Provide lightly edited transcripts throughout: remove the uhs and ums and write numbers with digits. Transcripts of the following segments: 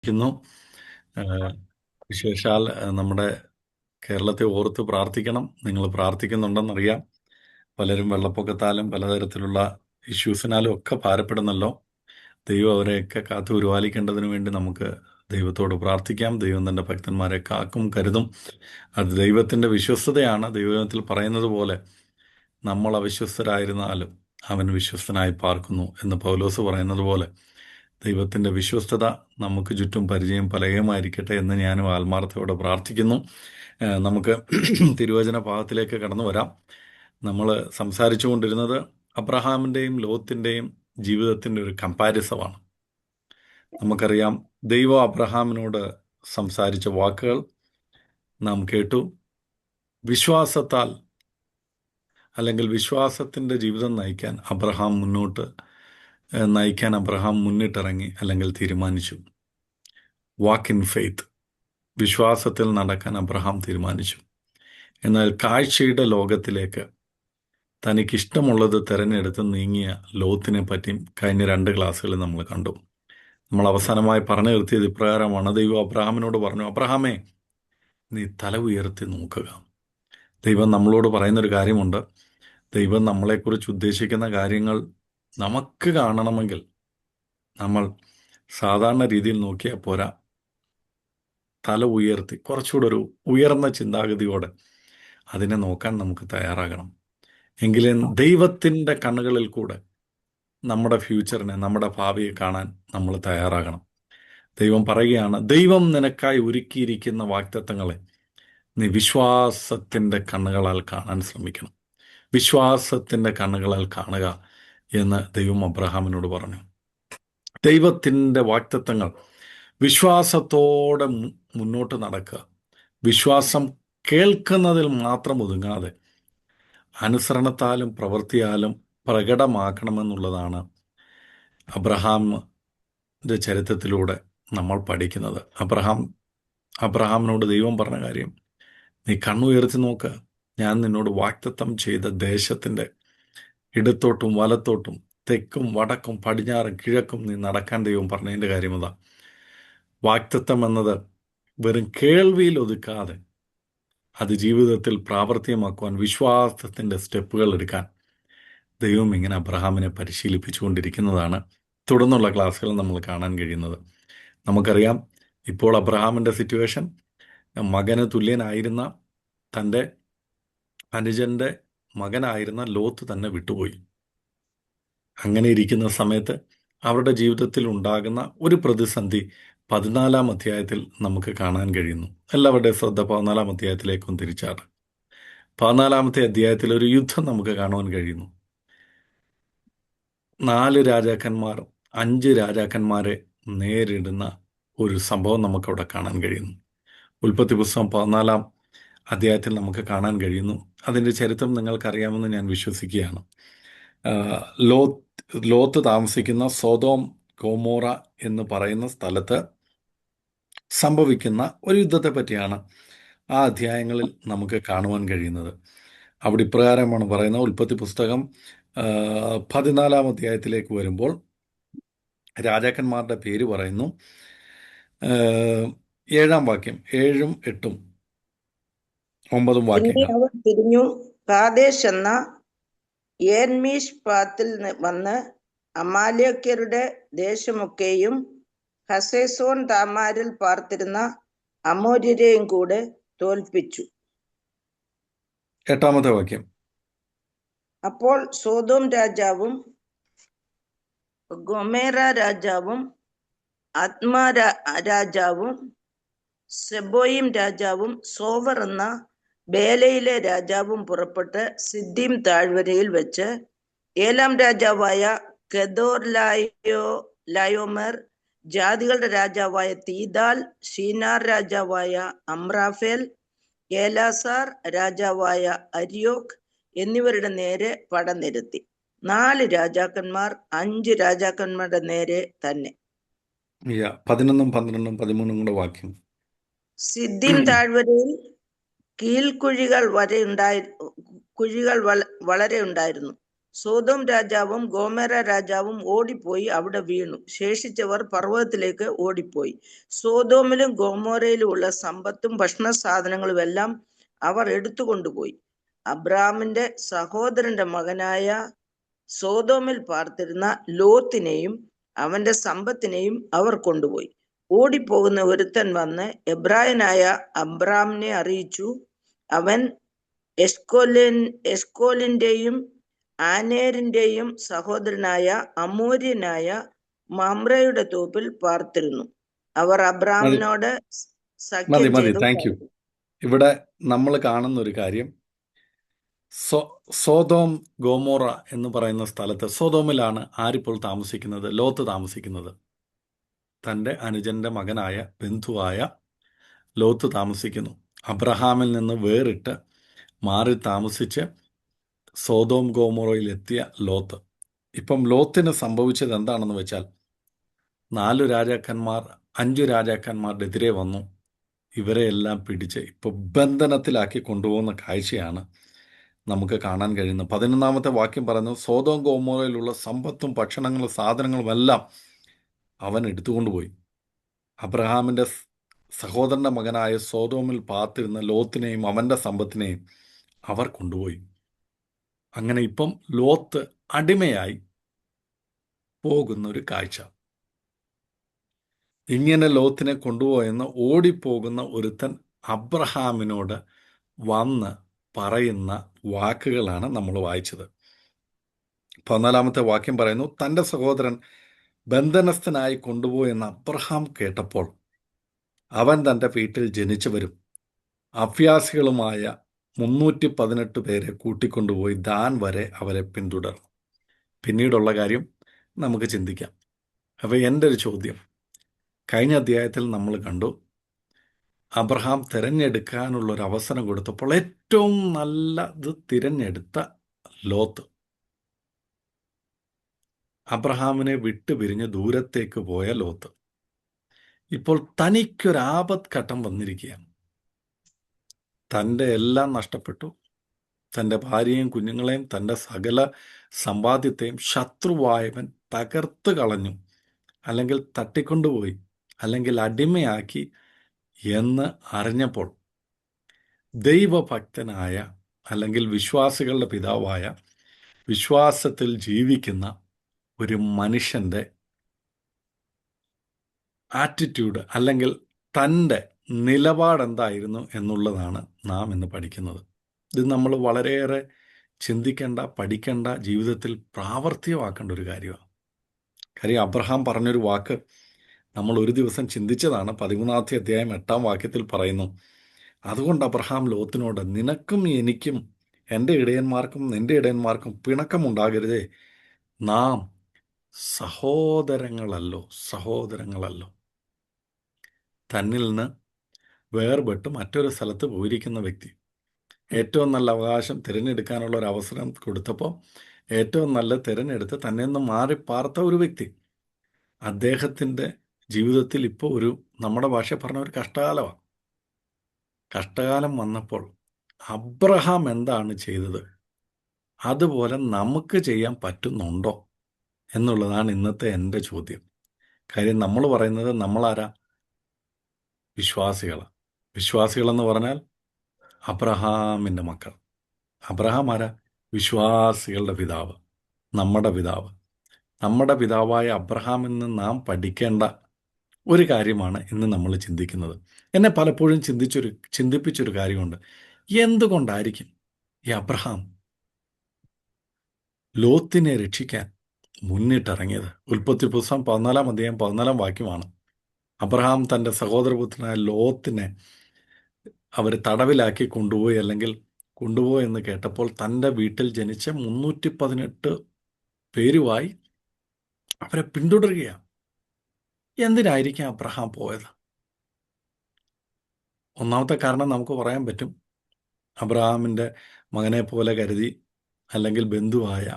ക്കുന്നു. വിശേഷാൽ നമ്മുടെ കേരളത്തെ ഓർത്ത് പ്രാർത്ഥിക്കണം. നിങ്ങൾ പ്രാർത്ഥിക്കുന്നുണ്ടെന്നറിയാം. പലരും വെള്ളപ്പൊക്കത്താലും പലതരത്തിലുള്ള ഇഷ്യൂസിനാലും ഒക്കെ ഭാരപ്പെടുന്നല്ലോ. ദൈവം അവരെയൊക്കെ കാത്തു പരിപാലിക്കേണ്ടതിന് വേണ്ടി നമുക്ക് ദൈവത്തോട് പ്രാർത്ഥിക്കാം. ദൈവം തൻ്റെ ഭക്തന്മാരെ കാക്കും കരുതും. അത് ദൈവത്തിൻ്റെ വിശ്വസ്തതയാണ്. ദൈവത്തിൽ പറയുന്നത് പോലെ നമ്മൾ അവിശ്വസ്തരായിരുന്നാലും അവൻ വിശ്വസ്തനായി പാർക്കുന്നു എന്ന് പൗലോസ് പറയുന്നത് പോലെ ദൈവത്തിൻ്റെ വിശ്വസ്തത നമുക്ക് ചുറ്റും പരിചയം പലയുമായിരിക്കട്ടെ എന്ന് ഞാനും ആത്മാർത്ഥയോടെ പ്രാർത്ഥിക്കുന്നു. നമുക്ക് തിരുവചന ഭാഗത്തിലേക്ക് കടന്നു വരാം. നമ്മൾ സംസാരിച്ചു കൊണ്ടിരുന്നത് അബ്രഹാമിൻ്റെയും ലോത്തിൻ്റെയും ജീവിതത്തിൻ്റെ ഒരു കമ്പാരിസമാണ്. നമുക്കറിയാം, ദൈവം അബ്രഹാമിനോട് സംസാരിച്ച വാക്കുകൾ നാം കേട്ടു. വിശ്വാസത്താൽ അല്ലെങ്കിൽ വിശ്വാസത്തിൻ്റെ ജീവിതം നയിക്കാൻ അബ്രഹാം മുന്നിട്ടിറങ്ങി അല്ലെങ്കിൽ തീരുമാനിച്ചു. വാക്ക് ഇൻ ഫെയ്ത്ത്, വിശ്വാസത്തിൽ നടക്കാൻ അബ്രഹാം തീരുമാനിച്ചു. എന്നാൽ കാഴ്ചയുടെ ലോകത്തിലേക്ക് തനിക്കിഷ്ടമുള്ളത് തിരഞ്ഞെടുത്ത് നീങ്ങിയ ലോത്തിനെ പറ്റിയും കഴിഞ്ഞ 2 ക്ലാസ്സുകളിൽ നമ്മൾ കണ്ടു. നമ്മൾ അവസാനമായി പറഞ്ഞു നിർത്തിയത് ഇപ്രകാരമാണ്. ദൈവം അബ്രഹാമിനോട് പറഞ്ഞു, അബ്രഹാമേ, നീ തല ഉയർത്തി നോക്കുക. ദൈവം നമ്മളോട് പറയുന്നൊരു കാര്യമുണ്ട്. ദൈവം നമ്മളെക്കുറിച്ച് ഉദ്ദേശിക്കുന്ന കാര്യങ്ങൾ നമുക്ക് കാണണമെങ്കിൽ നമ്മൾ സാധാരണ രീതിയിൽ നോക്കിയാൽ പോരാ. തല ഉയർത്തി കുറച്ചുകൂടെ ഒരു ഉയർന്ന ചിന്താഗതിയോടെ അതിനെ നോക്കാൻ നമുക്ക് തയ്യാറാകണം. എങ്കിലും ദൈവത്തിൻ്റെ കണ്ണുകളിൽ കൂടെ നമ്മുടെ ഫ്യൂച്ചറിനെ, നമ്മുടെ ഭാവിയെ കാണാൻ നമ്മൾ തയ്യാറാകണം. ദൈവം പറയുകയാണ്, ദൈവം നിനക്കായി ഒരുക്കിയിരിക്കുന്ന വാഗ്ദത്തങ്ങളെ നീ വിശ്വാസത്തിൻ്റെ കണ്ണുകളാൽ കാണാൻ ശ്രമിക്കണം. വിശ്വാസത്തിൻ്റെ കണ്ണുകളാൽ കാണുക എന്ന് ദൈവം അബ്രഹാമിനോട് പറഞ്ഞു. ദൈവത്തിൻ്റെ വാഗ്ദത്തങ്ങൾ വിശ്വാസത്തോടെ മുന്നോട്ട് നടക്കുക. വിശ്വാസം കേൾക്കുന്നതിൽ മാത്രം ഒതുങ്ങാതെ അനുസരണത്താലും പ്രവൃത്തിയാലും പ്രകടമാക്കണമെന്നുള്ളതാണ് അബ്രഹാമിൻ്റെ ചരിത്രത്തിലൂടെ നമ്മൾ പഠിക്കുന്നത്. അബ്രഹാമിനോട് ദൈവം പറഞ്ഞ കാര്യം, നീ കണ്ണുയർത്തി നോക്കുക. ഞാൻ നിന്നോട് വാഗ്ദത്തം ചെയ്ത ദേശത്തിൻ്റെ ഇടത്തോട്ടും വലത്തോട്ടും തെക്കും വടക്കും പടിഞ്ഞാറും കിഴക്കും നീ നടക്കാൻ ദൈവം പറഞ്ഞതിൻ്റെ കാര്യം അതാ. വാഗ്ദത്തം എന്നത് വെറും കേൾവിയിൽ ഒതുക്കാതെ അത് ജീവിതത്തിൽ പ്രാവർത്തികമാക്കുവാൻ വിശ്വാസത്തിൻ്റെ സ്റ്റെപ്പുകൾ എടുക്കാൻ ദൈവം ഇങ്ങനെ അബ്രഹാമിനെ പരിശീലിപ്പിച്ചുകൊണ്ടിരിക്കുന്നതാണ് തുടർന്നുള്ള ക്ലാസ്സുകൾ നമ്മൾ കാണാൻ കഴിയുന്നത്. നമുക്കറിയാം, ഇപ്പോൾ അബ്രഹാമിൻ്റെ സിറ്റുവേഷൻ, മകന് തുല്യനായിരുന്ന തൻ്റെ അനുജൻ്റെ മകനായിരുന്ന ലോത്ത് തന്നെ വിട്ടുപോയി. അങ്ങനെ ഇരിക്കുന്ന സമയത്ത് അവരുടെ ജീവിതത്തിൽ ഉണ്ടാകുന്ന ഒരു പ്രതിസന്ധി 14-ാം അധ്യായത്തിൽ നമുക്ക് കാണാൻ കഴിയുന്നു. എല്ലാവരുടെ ശ്രദ്ധ 14-ാം അധ്യായത്തിലേക്കും തിരിച്ചാറ്. 14-ാമത്തെ അധ്യായത്തിൽ ഒരു യുദ്ധം നമുക്ക് കാണുവാൻ കഴിയുന്നു. 4 രാജാക്കന്മാർ 5 രാജാക്കന്മാരെ നേരിടുന്ന ഒരു സംഭവം നമുക്കവിടെ കാണാൻ കഴിയുന്നു. ഉൽപ്പത്തി പുസ്തകം 14-ാം അധ്യായത്തിൽ നമുക്ക് കാണാൻ കഴിയുന്നു. അതിൻ്റെ ചരിത്രം നിങ്ങൾക്കറിയാമെന്ന് ഞാൻ വിശ്വസിക്കുകയാണ്. ലോത്ത് താമസിക്കുന്ന സോദോം ഗൊമോറ എന്ന് പറയുന്ന സ്ഥലത്ത് സംഭവിക്കുന്ന ഒരു യുദ്ധത്തെ പറ്റിയാണ് ആ അധ്യായങ്ങളിൽ നമുക്ക് കാണുവാൻ കഴിയുന്നത്. അവിടെ ഇപ്രകാരമാണ് പറയുന്നത്. ഉൽപ്പത്തി പുസ്തകം 14-ാം അധ്യായത്തിലേക്ക് വരുമ്പോൾ രാജാക്കന്മാരുടെ പേര് പറയുന്നു. 7-ാം വാക്യം, 7ഉം 8ഉം 9ഉം വാക്യങ്ങൾ. അവർ തിരിഞ്ഞു കാദേശ് എന്ന ഏൻമീഷ്പാത്തിൽ വന്ന് അമാലേക്യരുടെ ദേശമൊക്കെയും ഹസേസോൻ താമാരിൽ പാർത്തിരുന്ന അമോര്യരെയും കൂടെ തോൽപ്പിച്ചു. 8-ാമത്തെ വാക്യം. അപ്പോൾ സോദോം രാജാവും ഗൊമേറ രാജാവും അദ്മാ രാജാവും സെബോയിം രാജാവും സോവർ എന്ന ബേലയിലെ രാജാവും പുറപ്പെട്ട് സിദ്ദീം താഴ്വരയിൽ വെച്ച് ഏലാം രാജാവായ കെദോർലായോമർ, ജാതികളുടെ രാജാവായ തീദാൽ, ഷീനാർ രാജാവായ അമ്രാഫേൽ, ഏലാസാർ രാജാവായ അരിയോക് എന്നിവരുടെ നേരെ പടനിരത്തി. 4 രാജാക്കന്മാർ 5 രാജാക്കന്മാരുടെ നേരെ തന്നെ. 11ഉം 12ഉം 13ഉം കൂടെ വാക്യം. സിദ്ദീം താഴ്വരയിൽ കീഴ്ക്കുഴികൾ വളരെ ഉണ്ടായിരുന്നു. സോതോം രാജാവും ഗോമേര രാജാവും ഓടിപ്പോയി അവിടെ വീണു. ശേഷിച്ചവർ പർവ്വതത്തിലേക്ക് ഓടിപ്പോയി. സോതോമിലും ഗോമോരയിലും ഉള്ള സമ്പത്തും ഭക്ഷണ സാധനങ്ങളും എല്ലാം അവർ എടുത്തുകൊണ്ടുപോയി. അബ്രാമിന്റെ സഹോദരന്റെ മകനായ സോതോമിൽ പാർത്തിരുന്ന ലോത്തിനെയും അവന്റെ സമ്പത്തിനെയും അവർ കൊണ്ടുപോയി. ഓടിപ്പോകുന്ന ഒരുത്തൻ വന്ന് എബ്രായനായ അബ്രാമിനെ അറിയിച്ചു. അവൻ എസ്കോലിന്റെയും ആനേരിന്റെയും സഹോദരനായ അമോര്യനായ മമ്രയുടെ തോപ്പിൽ പാർത്തിരുന്നു. അവർ മതി അബ്രാമിനോട് മതി സഖ്യം മതി ചെയ്തു. Thank you. ഇവിടെ നമ്മൾ കാണുന്ന ഒരു കാര്യം, സോതോം ഗോമോറ എന്ന് പറയുന്ന സ്ഥലത്ത്, സോതോമിലാണ് ആരിപ്പോൾ താമസിക്കുന്നത്? ലോത്ത് താമസിക്കുന്നത്. തൻ്റെ അനുജന്റെ മകനായ ബന്ധുവായ ലോത്ത് താമസിക്കുന്നു. അബ്രഹാമിൽ നിന്ന് വേറിട്ട് മാറി താമസിച്ച് സോതോം ഗോമോറയിൽ എത്തിയ ലോത്ത്. ഇപ്പം ലോത്തിന് സംഭവിച്ചത് എന്താണെന്ന് വെച്ചാൽ, 5 രാജാക്കന്മാരുടെ എതിരെ വന്നു. ഇവരെ എല്ലാം പിടിച്ച് ഇപ്പോൾ ബന്ധനത്തിലാക്കി കൊണ്ടുപോകുന്ന കാഴ്ചയാണ് നമുക്ക് കാണാൻ കഴിയുന്നത്. 11-ാമത്തെ വാക്യം പറയുന്നു, സോതോം ഗോമോറയിലുള്ള സമ്പത്തും ഭക്ഷണങ്ങളും സാധനങ്ങളും എല്ലാം അവൻ എടുത്തുകൊണ്ടുപോയി. അബ്രഹാമിൻ്റെ സഹോദരൻ്റെ മകനായ സോതോമിൽ പാർത്തിരുന്ന ലോത്തിനെയും അവൻ്റെ സമ്പത്തിനെയും അവർ കൊണ്ടുപോയി. അങ്ങനെ ഇപ്പം ലോത്ത് അടിമയായി പോകുന്ന ഒരു കാഴ്ച. ഇങ്ങനെ ലോത്തിനെ കൊണ്ടുപോയെന്ന് ഓടിപ്പോകുന്ന ഒരുത്തൻ അബ്രഹാമിനോട് വന്ന് പറയുന്ന വാക്കുകളാണ് നമ്മൾ വായിച്ചത്. 14-ാമത്തെ വാക്യം പറയുന്നു, തൻ്റെ സഹോദരൻ ബന്ധനസ്ഥനായി കൊണ്ടുപോയെന്ന് അബ്രഹാം കേട്ടപ്പോൾ അവൻ തൻ്റെ വീട്ടിൽ ജനിച്ചവരും അഭ്യാസികളുമായ 318 പേരെ കൂട്ടിക്കൊണ്ടുപോയി ദാൻ വരെ അവരെ പിന്തുടർന്നു. പിന്നീടുള്ള കാര്യം നമുക്ക് ചിന്തിക്കാം. അപ്പോൾ എൻ്റെ ഒരു ചോദ്യം, കഴിഞ്ഞ അധ്യായത്തിൽ നമ്മൾ കണ്ടു, അബ്രഹാം തിരഞ്ഞെടുക്കാനുള്ള ഒരു അവസരം കൊടുത്തപ്പോൾ ഏറ്റവും നല്ലത് തിരഞ്ഞെടുത്ത ലോത്ത് അബ്രഹാമിനെ വിട്ടുപിരിഞ്ഞ് ദൂരത്തേക്ക് പോയ ലോത്ത് ഇപ്പോൾ തനിക്കൊരാപത്ത് ഘട്ടം വന്നിരിക്കുകയാണ്. തൻ്റെ എല്ലാം നഷ്ടപ്പെട്ടു. തൻ്റെ ഭാര്യയും കുഞ്ഞുങ്ങളെയും തൻ്റെ സകല സമ്പാദ്യത്തെയും ശത്രുവായവൻ തകർത്ത് കളഞ്ഞു, അല്ലെങ്കിൽ തട്ടിക്കൊണ്ടുപോയി, അല്ലെങ്കിൽ അടിമയാക്കി എന്ന് അറിഞ്ഞപ്പോൾ ദൈവഭക്തനായ, അല്ലെങ്കിൽ വിശ്വാസികളുടെ പിതാവായ, വിശ്വാസത്തിൽ ജീവിക്കുന്ന ഒരു മനുഷ്യൻ്റെ ആറ്റിറ്റ്യൂഡ്, അല്ലെങ്കിൽ തൻ്റെ നിലപാടെന്തായിരുന്നു എന്നുള്ളതാണ് നാം ഇന്ന് പഠിക്കുന്നത്. ഇത് നമ്മൾ വളരെയേറെ ചിന്തിക്കേണ്ട, പഠിക്കേണ്ട, ജീവിതത്തിൽ പ്രാവർത്തികമാക്കേണ്ട ഒരു കാര്യമാണ്. കാര്യം അബ്രഹാം പറഞ്ഞൊരു വാക്ക് നമ്മൾ ഒരു ദിവസം ചിന്തിച്ചതാണ്. 13-ാമത്തെ അധ്യായം 8-ാം വാക്യത്തിൽ പറയുന്നു, അതുകൊണ്ട് അബ്രഹാം ലോത്തിനോട്, നിനക്കും എനിക്കും എൻ്റെ ഇടയന്മാർക്കും നിൻ്റെ ഇടയന്മാർക്കും പിണക്കമുണ്ടാകരുതേ, നാം സഹോദരങ്ങളല്ലോ. തന്നിൽ നിന്ന് വേർപെട്ട് മറ്റൊരു സ്ഥലത്ത് പോയിരിക്കുന്ന വ്യക്തി ഏറ്റവും നല്ല അവകാശം തിരഞ്ഞെടുക്കാനുള്ള ഒരു അവസരം കൊടുത്തപ്പോൾ ഏറ്റവും നല്ല തിരഞ്ഞെടുത്ത് തന്നെ നിന്ന് മാറിപ്പാർത്ത ഒരു വ്യക്തി, അദ്ദേഹത്തിൻ്റെ ജീവിതത്തിൽ ഇപ്പോൾ നമ്മുടെ ഭാഷ പറഞ്ഞ ഒരു കഷ്ടകാലമാണ്. കഷ്ടകാലം വന്നപ്പോൾ അബ്രഹാം എന്താണ് ചെയ്തത്, അതുപോലെ നമുക്ക് ചെയ്യാൻ പറ്റുന്നുണ്ടോ എന്നുള്ളതാണ് ഇന്നത്തെ എൻ്റെ ചോദ്യം. കാര്യം നമ്മൾ പറയുന്നത് നമ്മളാരാ? വിശ്വാസികളെന്ന് പറഞ്ഞാൽ അബ്രഹാമിൻ്റെ മക്കൾ. അബ്രഹാം ആരാ? വിശ്വാസികളുടെ പിതാവ്, നമ്മുടെ പിതാവ്. നമ്മുടെ പിതാവായ അബ്രഹാമിൽ നിന്ന് നാം പഠിക്കേണ്ട ഒരു കാര്യമാണ് ഇന്ന് നമ്മൾ ചിന്തിക്കുന്നത്. എന്നെ പലപ്പോഴും ചിന്തിപ്പിച്ചൊരു കാര്യമുണ്ട്. എന്തുകൊണ്ടായിരിക്കും ഈ അബ്രഹാം ലോത്തിനെ രക്ഷിക്കാൻ മുന്നിട്ടിറങ്ങിയത്? ഉൽപ്പത്തി പുസ്തകം 14-ാം അധ്യായം 14-ാം വാക്യമാണ്. അബ്രഹാം തൻ്റെ സഹോദരപുത്രനായ ലോത്തിനെ അവർ തടവിലാക്കി കൊണ്ടുപോയി, അല്ലെങ്കിൽ കൊണ്ടുപോയി എന്ന് കേട്ടപ്പോൾ തൻ്റെ വീട്ടിൽ ജനിച്ച 318 പേരുമായി അവരെ പിന്തുടരുകയാണ്. എന്തിനായിരിക്കും അബ്രഹാം പോയത്? ഒന്നാമത്തെ കാരണം നമുക്ക് പറയാൻ പറ്റും, അബ്രഹാമിൻ്റെ മകനെ പോലെ കരുതി, അല്ലെങ്കിൽ ബന്ധുവായ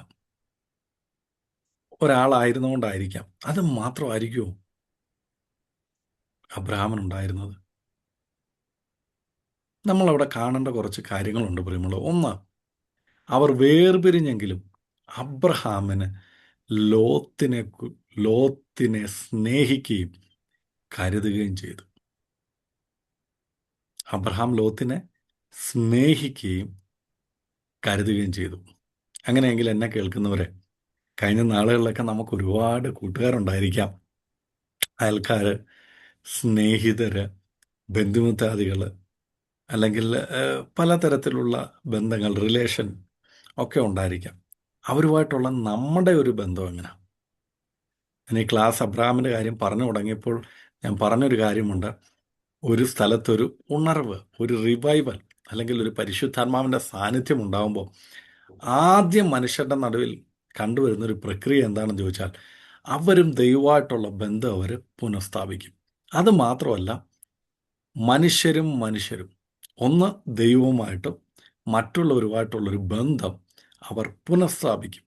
ഒരാളായിരുന്നുകൊണ്ടായിരിക്കാം. അത് മാത്രമായിരിക്കുമോ അബ്രഹാമിനുണ്ടായിരുന്നത്? നമ്മളവിടെ കാണേണ്ട കുറച്ച് കാര്യങ്ങളുണ്ട് പ്രിയമുള്ള. ഒന്ന്, അവർ വേർപിരിഞ്ഞെങ്കിലും അബ്രഹാമിന് ലോത്തിനെ ലോത്തിനെ സ്നേഹിക്കുകയും കരുതുകയും ചെയ്തു. അബ്രഹാം ലോത്തിനെ സ്നേഹിക്കുകയും കരുതുകയും ചെയ്തു. അങ്ങനെയെങ്കിൽ എന്നെ കേൾക്കുന്നവരെ, കഴിഞ്ഞ നാളുകളിലൊക്കെ നമുക്ക് ഒരുപാട് കൂട്ടുകാരുണ്ടായിരിക്കാം, അയൽക്കാര്, സ്നേഹിതര്, ബന്ധുമിത്രാദികൾ, അല്ലെങ്കിൽ പലതരത്തിലുള്ള ബന്ധങ്ങൾ, റിലേഷൻ ഒക്കെ ഉണ്ടായിരിക്കാം. അവരുമായിട്ടുള്ള നമ്മുടെ ഒരു ബന്ധം എങ്ങനെ? ഞാൻ ഈ ക്ലാസ് അബ്രഹാമിൻ്റെ കാര്യം പറഞ്ഞു തുടങ്ങിയപ്പോൾ ഞാൻ പറഞ്ഞൊരു കാര്യമുണ്ട്. ഒരു സ്ഥലത്തൊരു ഉണർവ്, ഒരു റിവൈവൽ, അല്ലെങ്കിൽ ഒരു പരിശുദ്ധാത്മാവിൻ്റെ സാന്നിധ്യം ഉണ്ടാകുമ്പോൾ ആദ്യം മനുഷ്യരുടെ നടുവിൽ കണ്ടുവരുന്നൊരു പ്രക്രിയ എന്താണെന്ന് ചോദിച്ചാൽ, അവരും ദൈവമായിട്ടുള്ള ബന്ധം അവർ പുനഃസ്ഥാപിക്കും. അത് മാത്രമല്ല, മനുഷ്യരും ഒന്ന് ദൈവവുമായിട്ടും മറ്റുള്ളവരുമായിട്ടുള്ളൊരു ബന്ധം അവർ പുനഃസ്ഥാപിക്കും.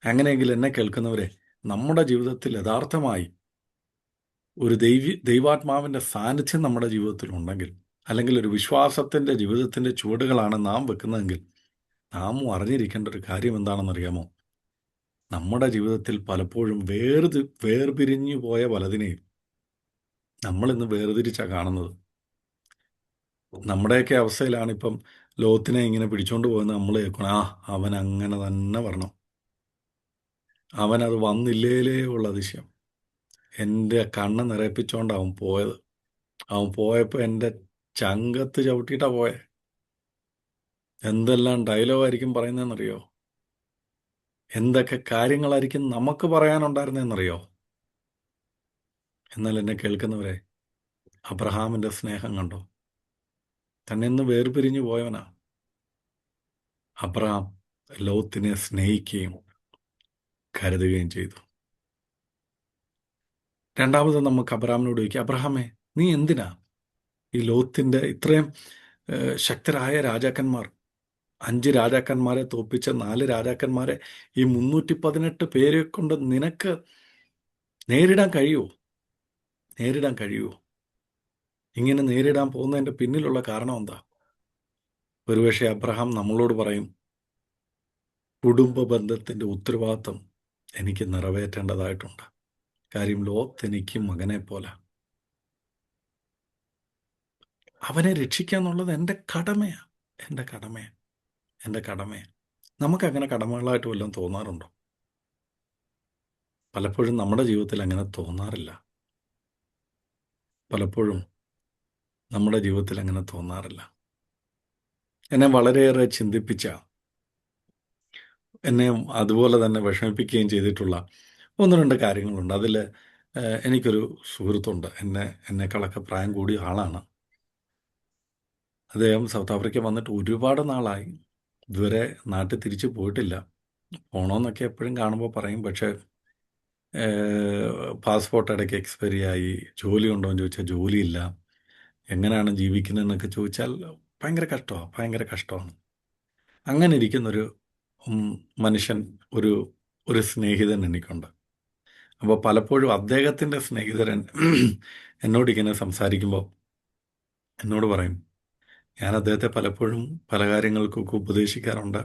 അങ്ങനെയെങ്കിൽ എന്നെ കേൾക്കുന്നവരെ, നമ്മുടെ ജീവിതത്തിൽ യഥാർത്ഥമായി ഒരു ദൈവാത്മാവിൻ്റെ സാന്നിധ്യം നമ്മുടെ ജീവിതത്തിലുണ്ടെങ്കിൽ, അല്ലെങ്കിൽ ഒരു വിശ്വാസത്തിൻ്റെ ജീവിതത്തിൻ്റെ ചുവടുകളാണ് നാം വെക്കുന്നതെങ്കിൽ, നാമും അറിഞ്ഞിരിക്കേണ്ട ഒരു കാര്യം എന്താണെന്നറിയാമോ? നമ്മുടെ ജീവിതത്തിൽ പലപ്പോഴും വേർപിരിഞ്ഞു പോയ പലതിനെയും നമ്മളിന്ന് വേർതിരിച്ചാണ് കാണുന്നത്. നമ്മുടെയൊക്കെ അവസ്ഥയിലാണ് ഇപ്പം ലോത്തിനെ ഇങ്ങനെ പിടിച്ചോണ്ട് പോകുന്നത്. നമ്മൾ കേൾക്കണം, അവൻ അങ്ങനെ തന്നെ വരണം, അവനത് വന്നില്ലേലേ ഉള്ള അതിശയം. എൻ്റെ കണ്ണ് നിറയിപ്പിച്ചോണ്ടാവും പോയത്. അവൻ പോയപ്പോൾ എൻ്റെ ചങ്കത്ത് ചവിട്ടിയിട്ടാ പോയെ. എന്തെല്ലാം ഡയലോഗായിരിക്കും പറയുന്നതെന്നറിയോ? എന്തൊക്കെ കാര്യങ്ങളായിരിക്കും നമുക്ക് പറയാനുണ്ടായിരുന്നതെന്നറിയോ? എന്നാൽ എന്നെ കേൾക്കുന്നവരെ, അബ്രഹാമിൻ്റെ സ്നേഹം കണ്ടോ? തന്നെ ഇന്ന് വേർപിരിഞ്ഞു പോയവനാ. അബ്രഹാം ലോത്തിനെ സ്നേഹിക്കുകയും കരുതുകയും ചെയ്തു. രണ്ടാമത് നമുക്ക് അബ്രഹാമിനോട് ചോദിക്കാം, അബ്രഹാമേ, നീ എന്തിനാ ഈ ലോത്തിൻ്റെ ഇത്രയും ശക്തരായ രാജാക്കന്മാർ, 5 രാജാക്കന്മാരെ തോൽപ്പിച്ച 4 രാജാക്കന്മാരെ, ഈ 318 പേരെ കൊണ്ട് നിനക്ക് നേരിടാൻ കഴിയുമോ? ഇങ്ങനെ നേരിടാൻ പോകുന്നതിൻ്റെ പിന്നിലുള്ള കാരണം എന്താ? ഒരുപക്ഷെ അബ്രഹാം നമ്മളോട് പറയും, കുടുംബ ബന്ധത്തിൻ്റെ ഉത്തരവാദിത്വം എനിക്ക് നിറവേറ്റേണ്ടതായിട്ടുണ്ട്. കാര്യം ലോത്ത് എനിക്ക് മകനെ പോലെ, അവനെ രക്ഷിക്കുക എന്നുള്ളത് എൻ്റെ കടമയാണ്. നമുക്കങ്ങനെ കടമകളായിട്ട് വല്ലതും തോന്നാറുണ്ടോ? പലപ്പോഴും നമ്മുടെ ജീവിതത്തിൽ അങ്ങനെ തോന്നാറില്ല. എന്നെ വളരെയേറെ ചിന്തിപ്പിച്ച, എന്നെ അതുപോലെ തന്നെ വിഷമിപ്പിക്കുകയും ചെയ്തിട്ടുള്ള 1-2 കാര്യങ്ങളുണ്ട്. അതിൽ എനിക്കൊരു സുഹൃത്തുണ്ട്, എന്നെക്കാളൊക്കെ പ്രായം കൂടിയ ആളാണ്. അദ്ദേഹം സൗത്ത് ആഫ്രിക്ക വന്നിട്ട് ഒരുപാട് നാളായി. ഇതുവരെ നാട്ടിൽ തിരിച്ചു പോയിട്ടില്ല. പോകണമെന്നൊക്കെ എപ്പോഴും കാണുമ്പോൾ പറയും. പക്ഷേ പാസ്പോർട്ട് ഇടയ്ക്ക് എക്സ്പയറി ആയി, ജോലി ഉണ്ടോ എന്ന് ചോദിച്ചാൽ ജോലിയില്ല, എങ്ങനെയാണ് ജീവിക്കുന്നതെന്നൊക്കെ ചോദിച്ചാൽ ഭയങ്കര കഷ്ടമാണ്. അങ്ങനെ ഇരിക്കുന്നൊരു മനുഷ്യൻ, ഒരു സ്നേഹിതൻ എനിക്കുണ്ട്. അപ്പോൾ പലപ്പോഴും അദ്ദേഹത്തിൻ്റെ സ്നേഹിതരൻ എന്നോടിങ്ങനെ സംസാരിക്കുമ്പോൾ എന്നോട് പറയും, ഞാൻ അദ്ദേഹത്തെ പലപ്പോഴും പല കാര്യങ്ങൾക്കൊക്കെ ഉപദേശിക്കാറുണ്ട്,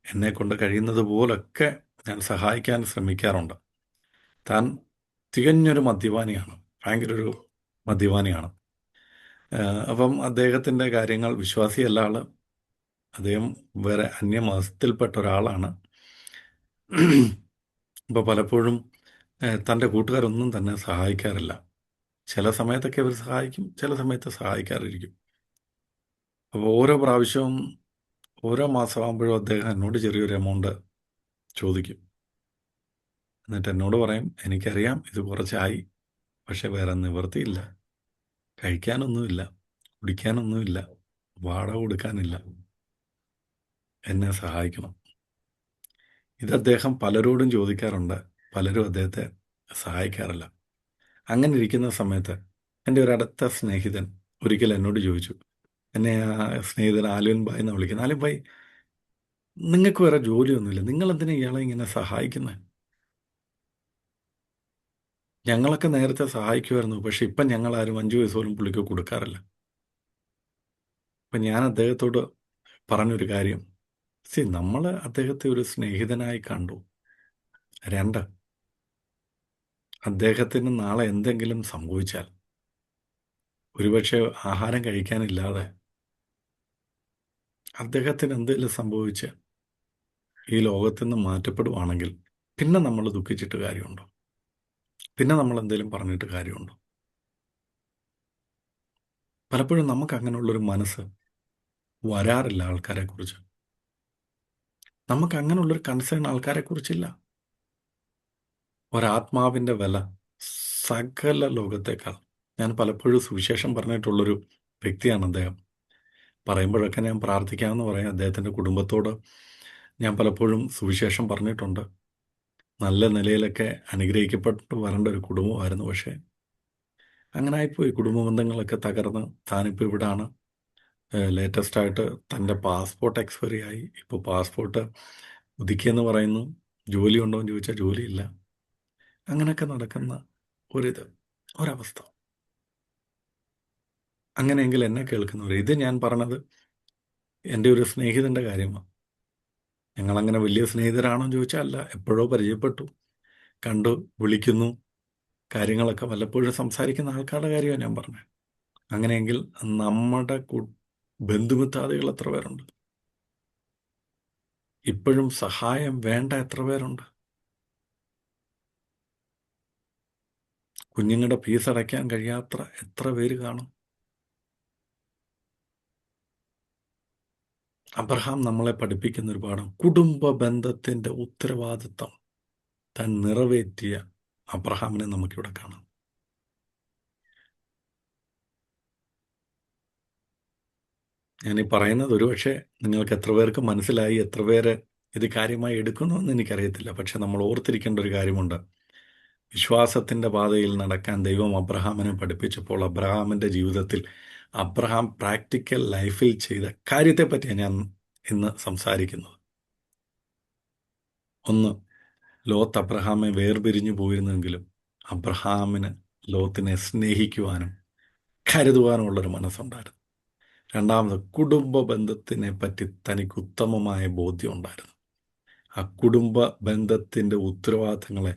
എന്നെക്കൊണ്ട് കഴിയുന്നത് പോലൊക്കെ ഞാൻ സഹായിക്കാൻ ശ്രമിക്കാറുണ്ട്. താൻ തികഞ്ഞൊരു മദ്യപാനിയാണ്, ഭയങ്കര ഒരു മദ്യപാനിയാണ്. അപ്പം അദ്ദേഹത്തിൻ്റെ കാര്യങ്ങൾ, വിശ്വാസിയല്ല ആള്, അദ്ദേഹം വേറെ അന്യമതത്തിൽപ്പെട്ട ഒരാളാണ്. അപ്പോൾ പലപ്പോഴും തൻ്റെ കൂട്ടുകാരൊന്നും തന്നെ സഹായിക്കാറില്ല. ചില സമയത്തൊക്കെ അവർ സഹായിക്കും, ചില സമയത്ത് സഹായിക്കാതിരിക്കും. അപ്പോൾ ഓരോ പ്രാവശ്യവും ഓരോ മാസമാകുമ്പോഴും അദ്ദേഹം എന്നോട് ചെറിയൊരു എമൗണ്ട് ചോദിക്കും. എന്നിട്ട് എന്നോട് പറയും, എനിക്കറിയാം ഇത് കുറച്ചായി, പക്ഷെ വേറെ നിവൃത്തിയില്ല, കഴിക്കാനൊന്നുമില്ല, കുടിക്കാനൊന്നുമില്ല, വാടക കൊടുക്കാനില്ല, എന്നെ സഹായിക്കണം. ഇത് അദ്ദേഹം പലരോടും ചോദിക്കാറുണ്ട്, പലരും അദ്ദേഹത്തെ സഹായിക്കാറില്ല. അങ്ങനെ ഇരിക്കുന്ന സമയത്ത് എൻ്റെ ഒരു അടുത്ത സ്നേഹിതൻ ഒരിക്കൽ എന്നോട് ചോദിച്ചു, എന്നെ ആ സ്നേഹിതൻ ആലുവൻ ഭായ് എന്ന് വിളിക്കുന്നത്, ആലുവൻ ഭായ്, നിങ്ങൾക്ക് വേറെ ജോലിയൊന്നുമില്ല, നിങ്ങളെന്തിനാ ഇയാളെ ഇങ്ങനെ സഹായിക്കുന്നത്? ഞങ്ങളൊക്കെ നേരത്തെ സഹായിക്കുമായിരുന്നു, പക്ഷെ ഇപ്പം ഞങ്ങളാരും 5 പൈസ പോലും പുള്ളിക്ക് കൊടുക്കാറില്ല. അപ്പം ഞാൻ അദ്ദേഹത്തോട് പറഞ്ഞൊരു കാര്യം, നമ്മൾ അദ്ദേഹത്തെ ഒരു സ്നേഹിതനായി കണ്ടു. 2, അദ്ദേഹത്തിന് നാളെ എന്തെങ്കിലും സംഭവിച്ചാൽ, ഒരുപക്ഷെ ആഹാരം കഴിക്കാനില്ലാതെ അദ്ദേഹത്തിന് എന്തെങ്കിലും സംഭവിച്ച് ഈ ലോകത്തിൽ നിന്ന് മാറ്റപ്പെടുവാണെങ്കിൽ, പിന്നെ നമ്മൾ ദുഃഖിച്ചിട്ട് കാര്യമുണ്ടോ? പിന്നെ നമ്മൾ എന്തെങ്കിലും പറഞ്ഞിട്ട് കാര്യമുണ്ടോ? പലപ്പോഴും നമുക്ക് അങ്ങനെയുള്ളൊരു മനസ്സ് വരാറില്ല ആൾക്കാരെക്കുറിച്ച്. നമുക്ക് അങ്ങനെയുള്ളൊരു കൺസേൺ ആൾക്കാരെക്കുറിച്ചില്ല. ഒരാത്മാവിൻ്റെ വില സകല ലോകത്തേക്കാൾ. ഞാൻ പലപ്പോഴും സുവിശേഷം പറഞ്ഞിട്ടുള്ളൊരു വ്യക്തിയാണ് അദ്ദേഹം. പറയുമ്പോഴൊക്കെ ഞാൻ പ്രാർത്ഥിക്കാമെന്ന് പറയാം. അദ്ദേഹത്തിൻ്റെ കുടുംബത്തോട് ഞാൻ പലപ്പോഴും സുവിശേഷം പറഞ്ഞിട്ടുണ്ട്. നല്ല നിലയിലൊക്കെ അനുഗ്രഹിക്കപ്പെട്ട് വരേണ്ട ഒരു കുടുംബമായിരുന്നു. പക്ഷേ അങ്ങനെ ആയിപ്പോയി. കുടുംബ ബന്ധങ്ങളൊക്കെ തകർന്ന് താനിപ്പോൾ ഇവിടാണ്. ലേറ്റസ്റ്റായിട്ട് തൻ്റെ പാസ്പോർട്ട് എക്സ്പയറി ആയി. ഇപ്പോൾ പാസ്പോർട്ട് പുതുക്കിയെന്ന് പറയുന്നു. ജോലി ഉണ്ടോ എന്ന് ചോദിച്ചാൽ ജോലിയില്ല. അങ്ങനെയൊക്കെ നടക്കുന്ന ഒരവസ്ഥ. അങ്ങനെയെങ്കിൽ എന്നെ കേൾക്കുന്നവർ, ഇത് ഞാൻ പറഞ്ഞത് എൻ്റെ ഒരു സ്നേഹിതൻ്റെ കാര്യമാണ്. ഞങ്ങളങ്ങനെ വലിയ സ്നേഹിതരാണോ എന്ന് ചോദിച്ചാൽ അല്ല. എപ്പോഴോ പരിചയപ്പെട്ടു, കണ്ടു, വിളിക്കുന്നു, കാര്യങ്ങളൊക്കെ വല്ലപ്പോഴും സംസാരിക്കുന്ന ആൾക്കാരുടെ കാര്യമാണ് ഞാൻ പറഞ്ഞത്. അങ്ങനെയെങ്കിൽ നമ്മുടെ ബന്ധുമിത്രാദികൾ എത്ര പേരുണ്ട്? ഇപ്പോഴും സഹായം വേണ്ട എത്ര പേരുണ്ട്? കുഞ്ഞുങ്ങളുടെ ഫീസ് അടയ്ക്കാൻ കഴിയാത്ത എത്ര പേര് കാണും? അബ്രഹാം നമ്മളെ പഠിപ്പിക്കുന്ന ഒരു പാഠം, കുടുംബ ബന്ധത്തിൻ്റെ ഉത്തരവാദിത്തം താൻ നിറവേറ്റിയ അബ്രഹാമിനെ നമുക്കിവിടെ കാണാം. ഞാനീ പറയുന്നത് ഒരുപക്ഷെ നിങ്ങൾക്ക് എത്ര പേർക്ക് മനസ്സിലായി, എത്ര പേര് ഇത് കാര്യമായി എടുക്കണമെന്ന് എനിക്കറിയത്തില്ല. പക്ഷെ നമ്മൾ ഓർത്തിരിക്കേണ്ട ഒരു കാര്യമുണ്ട്. വിശ്വാസത്തിൻ്റെ പാതയിൽ നടക്കാൻ ദൈവം അബ്രഹാമിനെ പഠിപ്പിച്ചപ്പോൾ അബ്രഹാമിൻ്റെ ജീവിതത്തിൽ അബ്രഹാം പ്രാക്ടിക്കൽ ലൈഫിൽ ചെയ്ത കാര്യത്തെപ്പറ്റിയാണ് ഞാൻ ഇന്ന് സംസാരിക്കുന്നത്. 1, ലോത്ത് അബ്രഹാമെ വേർപിരിഞ്ഞു പോയിരുന്നെങ്കിലും അബ്രഹാമിന് ലോത്തിനെ സ്നേഹിക്കുവാനും കരുതുവാനുമുള്ളൊരു മനസ്സുണ്ടായിരുന്നു. 2, കുടുംബ ബന്ധത്തിനെ പറ്റി തനിക്ക് ഉത്തമമായ ബോധ്യം ഉണ്ടായിരുന്നു. ആ കുടുംബ ബന്ധത്തിൻ്റെ ഉത്തരവാദിത്തങ്ങളെ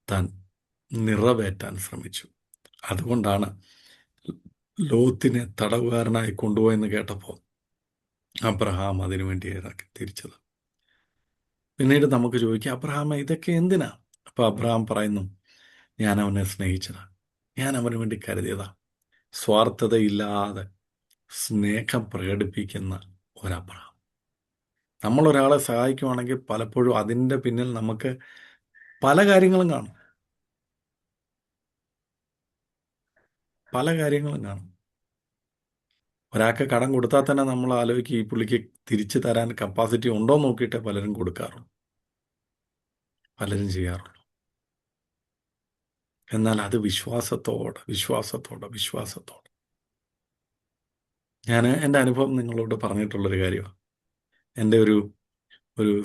താൻ നിറവേറ്റാൻ ശ്രമിച്ചു. അതുകൊണ്ടാണ് ലോത്തിനെ തടവുകാരനായി കൊണ്ടുപോയെന്ന് കേട്ടപ്പോൾ അബ്രഹാം അതിനുവേണ്ടി ഇറക്കി തിരിച്ചത്. പിന്നീട് നമുക്ക് ചോദിക്കാം, അബ്രഹാമേ ഇതൊക്കെ എന്തിനാ? അപ്പോൾ അബ്രഹാം പറയുന്നു, ഞാൻ അവനെ സ്നേഹിച്ചതാ, ഞാൻ അവന് വേണ്ടി കരുതിയതാ. സ്വാർത്ഥതയില്ലാതെ സ്നേഹം പ്രകടിപ്പിക്കുന്ന ഒരബ്രഹാം. നമ്മളൊരാളെ സഹായിക്കുവാണെങ്കിൽ പലപ്പോഴും അതിൻ്റെ പിന്നിൽ നമുക്ക് പല കാര്യങ്ങളും കാണും. ഒരാൾക്ക് കടം കൊടുത്താൽ തന്നെ നമ്മൾ ആലോചിക്കും, ഈ പുള്ളിക്ക് തിരിച്ചു തരാൻ കപ്പാസിറ്റി ഉണ്ടോ നോക്കിയിട്ടേ പലരും കൊടുക്കാറുള്ളൂ, പലരും ചെയ്യാറുള്ളൂ. എന്നാൽ അത് വിശ്വാസത്തോടെ. ഞാൻ എൻ്റെ അനുഭവം നിങ്ങളോട് പറഞ്ഞിട്ടുള്ളൊരു കാര്യമാണ്. എൻ്റെ ഒരു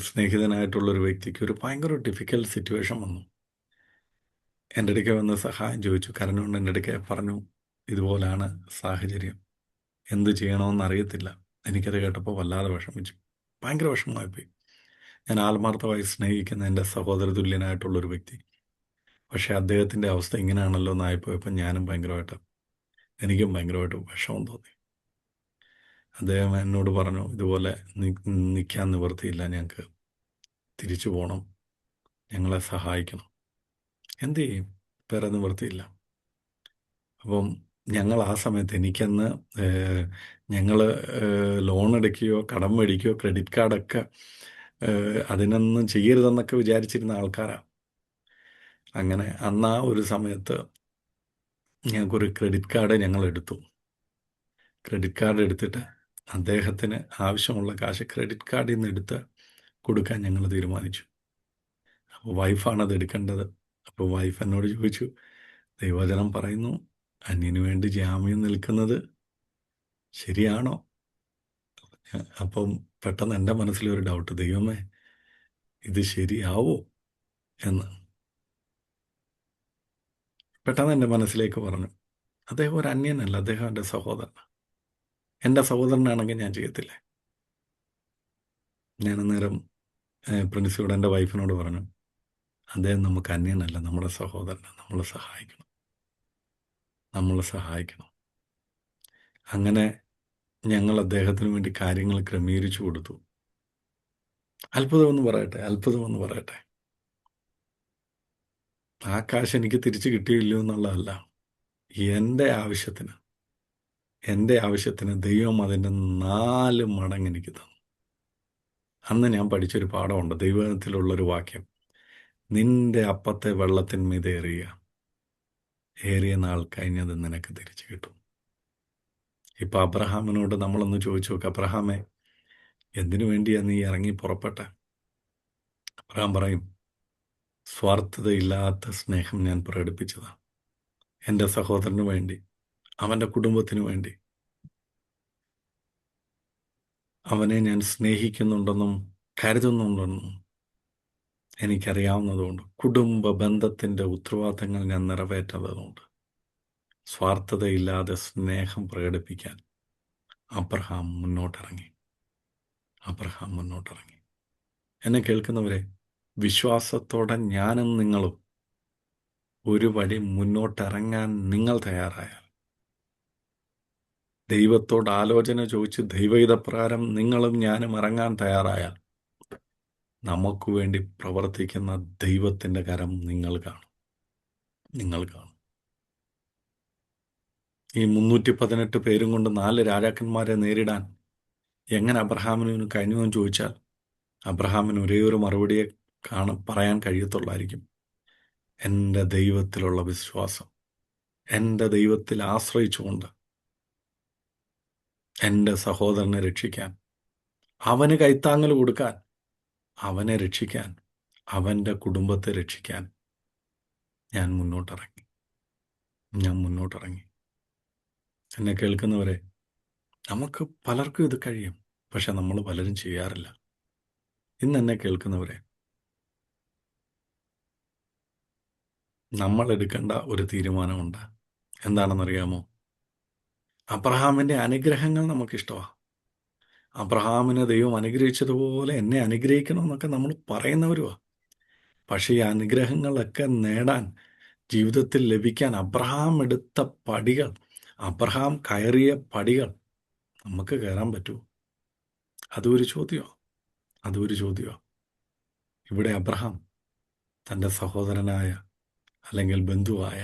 സ്നേഹിതനായിട്ടുള്ളൊരു വ്യക്തിക്ക് ഒരു ഭയങ്കര ഡിഫിക്കൽട്ട് സിറ്റുവേഷൻ വന്നു. എൻ്റെ അടുക്കെ വന്ന് സഹായം ചോദിച്ചു, കരഞ്ഞുകൊണ്ട് എൻ്റെ അടുക്കെ പറഞ്ഞു, ഇതുപോലാണ് സാഹചര്യം, എന്ത് ചെയ്യണമെന്ന് അറിയത്തില്ല. എനിക്കത് കേട്ടപ്പോൾ വല്ലാതെ വിഷമിച്ചു, ഭയങ്കര വിഷമമായിപ്പോയി. ഞാൻ ആത്മാർത്ഥമായി സ്നേഹിക്കുന്ന എൻ്റെ സഹോദര തുല്യനായിട്ടുള്ളൊരു വ്യക്തി, പക്ഷേ അദ്ദേഹത്തിൻ്റെ അവസ്ഥ ഇങ്ങനെയാണല്ലോ എന്നായിപ്പോയപ്പോൾ എനിക്കും ഭയങ്കരമായിട്ട് വിഷമം തോന്നി. അദ്ദേഹം എന്നോട് പറഞ്ഞു, ഇതുപോലെ നിൽക്കാൻ നിവൃത്തിയില്ല, ഞങ്ങൾക്ക് തിരിച്ചു പോകണം, ഞങ്ങളെ സഹായിക്കണം. എന്ത് ചെയ്യും? വേറെ നിവൃത്തിയില്ല. അപ്പം ഞങ്ങൾ ആ സമയത്ത് എനിക്കന്ന് ഞങ്ങൾ ലോൺ എടുക്കുകയോ കടം മേടിക്കുകയോ ക്രെഡിറ്റ് കാർഡൊക്കെ അതിനൊന്നും ചെയ്യരുതെന്നൊക്കെ വിചാരിച്ചിരുന്ന ആൾക്കാരാണ്. അങ്ങനെ അന്ന് ആ ഒരു സമയത്ത് ഞങ്ങൾക്കൊരു ക്രെഡിറ്റ് കാർഡ് ഞങ്ങൾ എടുത്തു. ക്രെഡിറ്റ് കാർഡ് എടുത്തിട്ട് അദ്ദേഹത്തിന് ആവശ്യമുള്ള കാശ് ക്രെഡിറ്റ് കാർഡിൽ നിന്ന് എടുത്ത് കൊടുക്കാൻ ഞങ്ങൾ തീരുമാനിച്ചു. അപ്പോൾ വൈഫാണത് എടുക്കേണ്ടത്. അപ്പോൾ വൈഫ് എന്നോട് ചോദിച്ചു, ദൈവവചനം പറയുന്നു അന്യന് വേണ്ടി ജാമ്യം നിൽക്കുന്നത് ശരിയാണോ? അപ്പം പെട്ടെന്ന് എൻ്റെ മനസ്സിലൊരു ഡൗട്ട്, ദൈവമേ ഇത് ശരിയാവോ എന്ന് പെട്ടെന്ന് എൻ്റെ മനസ്സിലേക്ക് പറഞ്ഞു. അദ്ദേഹം ഒരു അന്യനല്ല, അദ്ദേഹം എൻ്റെ സഹോദരനാണ്. എൻ്റെ സഹോദരനാണെങ്കിൽ ഞാൻ ചെയ്യത്തില്ലേ? ഞാൻ അന്നേരം പ്രിൻസിയോട് എൻ്റെ വൈഫിനോട് പറഞ്ഞു, അദ്ദേഹം നമുക്ക് അന്യനല്ല, നമ്മുടെ സഹോദരനെ നമ്മൾ സഹായിക്കണം, നമ്മൾ സഹായിക്കണം. അങ്ങനെ ഞങ്ങൾ അദ്ദേഹത്തിന് വേണ്ടി കാര്യങ്ങൾ ക്രമീകരിച്ചു കൊടുത്തു. അത്ഭുതമെന്ന് പറയട്ടെ, അത്ഭുതമെന്ന് പറയട്ടെ, ആ കാശ് എനിക്ക് തിരിച്ചു കിട്ടിയില്ലോ എന്നുള്ളതല്ല, എൻ്റെ ആവശ്യത്തിന് ദൈവം അതിൻ്റെ 4 മടങ്ങ് എനിക്ക് തന്നു. അന്ന് ഞാൻ പഠിച്ചൊരു പാഠമുണ്ട്, ദൈവത്തിലുള്ളൊരു വാക്യം: നിന്റെ അപ്പത്തെ വെള്ളത്തിന്മീതെ ഏറിയ നാൾ കഴിഞ്ഞത് നിനക്ക് തിരിച്ചു കിട്ടും. ഇപ്പൊ അബ്രഹാമിനോട് നമ്മളൊന്ന് ചോദിച്ചു നോക്ക്, അബ്രഹാമേ, എന്തിനു വേണ്ടിയാ നീ ഇറങ്ങി പുറപ്പെട്ടെ? അബ്രഹാം പറയും, സ്വാർത്ഥതയില്ലാത്ത സ്നേഹം ഞാൻ പ്രകടിപ്പിച്ചതാണ് എൻ്റെ സഹോദരന് വേണ്ടി, അവൻ്റെ കുടുംബത്തിന് വേണ്ടി. അവനെ ഞാൻ സ്നേഹിക്കുന്നുണ്ടെന്നും കരുതുന്നുണ്ടെന്നും എനിക്കറിയാവുന്നതുകൊണ്ട്, കുടുംബ ബന്ധത്തിൻ്റെ ഉത്തരവാദിത്തങ്ങൾ ഞാൻ നിറവേറ്റതുകൊണ്ട്, സ്വാർത്ഥതയില്ലാതെ സ്നേഹം പ്രകടിപ്പിക്കാൻ അബ്രഹാം മുന്നോട്ടിറങ്ങി. എന്നെ കേൾക്കുന്നവരെ, വിശ്വാസത്തോടെ ഞാനും നിങ്ങളും ഒരു വഴി മുന്നോട്ടിറങ്ങാൻ നിങ്ങൾ തയ്യാറായാൽ, ദൈവത്തോട് ആലോചന ചോദിച്ച് ദൈവഹിതപ്രകാരം നിങ്ങളും ഞാനും ഇറങ്ങാൻ തയ്യാറായാൽ, നമുക്ക് വേണ്ടി പ്രവർത്തിക്കുന്ന ദൈവത്തിൻ്റെ കരം നിങ്ങൾ കാണും. ഈ 318 പേരും കൊണ്ട് 4 രാജാക്കന്മാരെ നേരിടാൻ എങ്ങനെ അബ്രഹാമിന് കഴിഞ്ഞു എന്ന് ചോദിച്ചാൽ, അബ്രഹാമിന് ഒരേ ഒരു മറുപടിയെ പറയാൻ കഴിയത്തുള്ളായിരിക്കും: എൻ്റെ ദൈവത്തിലുള്ള വിശ്വാസം, എൻ്റെ ദൈവത്തിൽ ആശ്രയിച്ചുകൊണ്ട് എൻ്റെ സഹോദരനെ രക്ഷിക്കാൻ, അവന് കൈത്താങ്ങൽ കൊടുക്കാൻ, അവനെ രക്ഷിക്കാൻ, അവൻ്റെ കുടുംബത്തെ രക്ഷിക്കാൻ ഞാൻ മുന്നോട്ടിറങ്ങി. എന്നെ കേൾക്കുന്നവരെ, നമുക്ക് പലർക്കും ഇത് കഴിയും, പക്ഷെ നമ്മൾ പലരും ചെയ്യാറില്ല. ഇന്ന് എന്നെ കേൾക്കുന്നവരെ, നമ്മൾ എടുക്കേണ്ട ഒരു തീരുമാനമുണ്ട്. എന്താണെന്നറിയാമോ? അബ്രഹാമിൻ്റെ അനുഗ്രഹങ്ങൾ നമുക്കിഷ്ടമാണ്. അബ്രഹാമിനെ ദൈവം അനുഗ്രഹിച്ചതുപോലെ എന്നെ അനുഗ്രഹിക്കണമെന്നൊക്കെ നമ്മൾ പറയുന്നവരുമാണ്. പക്ഷേ ഈ അനുഗ്രഹങ്ങളൊക്കെ നേടാൻ, ജീവിതത്തിൽ ലഭിക്കാൻ അബ്രഹാം എടുത്ത പടികൾ, അബ്രഹാം കയറിയ പടികൾ നമുക്ക് കയറാൻ പറ്റുമോ? അതും ഒരു ചോദ്യമാണ്. ഇവിടെ അബ്രഹാം തൻ്റെ സഹോദരനായ, അല്ലെങ്കിൽ ബന്ധുവായ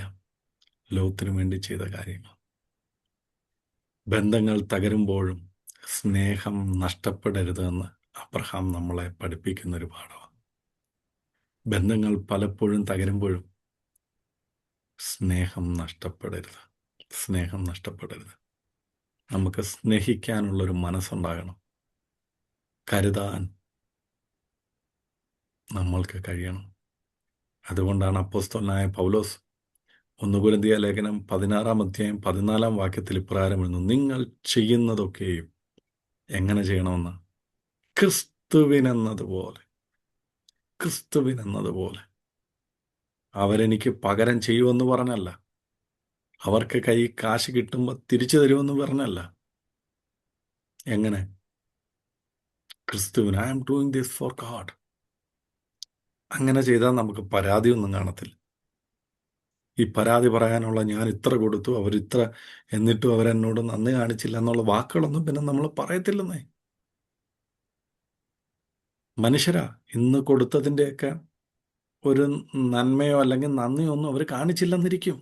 ലോത്തിനു വേണ്ടി ചെയ്ത കാര്യങ്ങൾ. ബന്ധങ്ങൾ തകരുമ്പോഴും സ്നേഹം നഷ്ടപ്പെടരുതെന്ന് അബ്രഹാം നമ്മളെ പഠിപ്പിക്കുന്നൊരു പാഠമാണ്. ബന്ധങ്ങൾ പലപ്പോഴും തകരുമ്പോഴും സ്നേഹം നഷ്ടപ്പെടരുത്. നമുക്ക് സ്നേഹിക്കാനുള്ളൊരു മനസ്സുണ്ടാകണം. കരുതാൻ നമ്മൾക്ക് കഴിയണം. അതുകൊണ്ടാണ് അപ്പോസ്തലനായ പൗലോസ് 1 കൊരിന്ത്യർ ലേഖനം 16-ാം അധ്യായം 14-ാം വാക്യത്തിൽ ഇപ്രകാരം എഴുതുന്നു: നിങ്ങൾ ചെയ്യുന്നതൊക്കെയും എങ്ങനെ ചെയ്യണമെന്ന്? ക്രിസ്തുവിനെന്നതുപോലെ. അവരെനിക്ക് പകരം ചെയ്യുമെന്ന് പറഞ്ഞല്ല, അവർക്ക് കൈ കാശ് കിട്ടുമ്പോൾ തിരിച്ചു തരുമെന്ന് പറഞ്ഞല്ല. എങ്ങനെ? ക്രിസ്തുവിന്, I am doing this for God. അങ്ങനെ ചെയ്താൽ നമുക്ക് പരാതിയൊന്നും കാണത്തില്ല. ഈ പരാതി പറയാനുള്ള, ഞാൻ ഇത്ര കൊടുത്തു, അവരിത്ര, എന്നിട്ടും അവരെന്നോട് നന്ദി കാണിച്ചില്ല എന്നുള്ള വാക്കുകളൊന്നും പിന്നെ നമ്മൾ പറയത്തില്ലെന്നേ. മനുഷ്യരാ, ഇന്ന് കൊടുത്തതിൻ്റെയൊക്കെ ഒരു നന്മയോ അല്ലെങ്കിൽ നന്ദിയോ ഒന്നും അവർ കാണിച്ചില്ലെന്നിരിക്കും.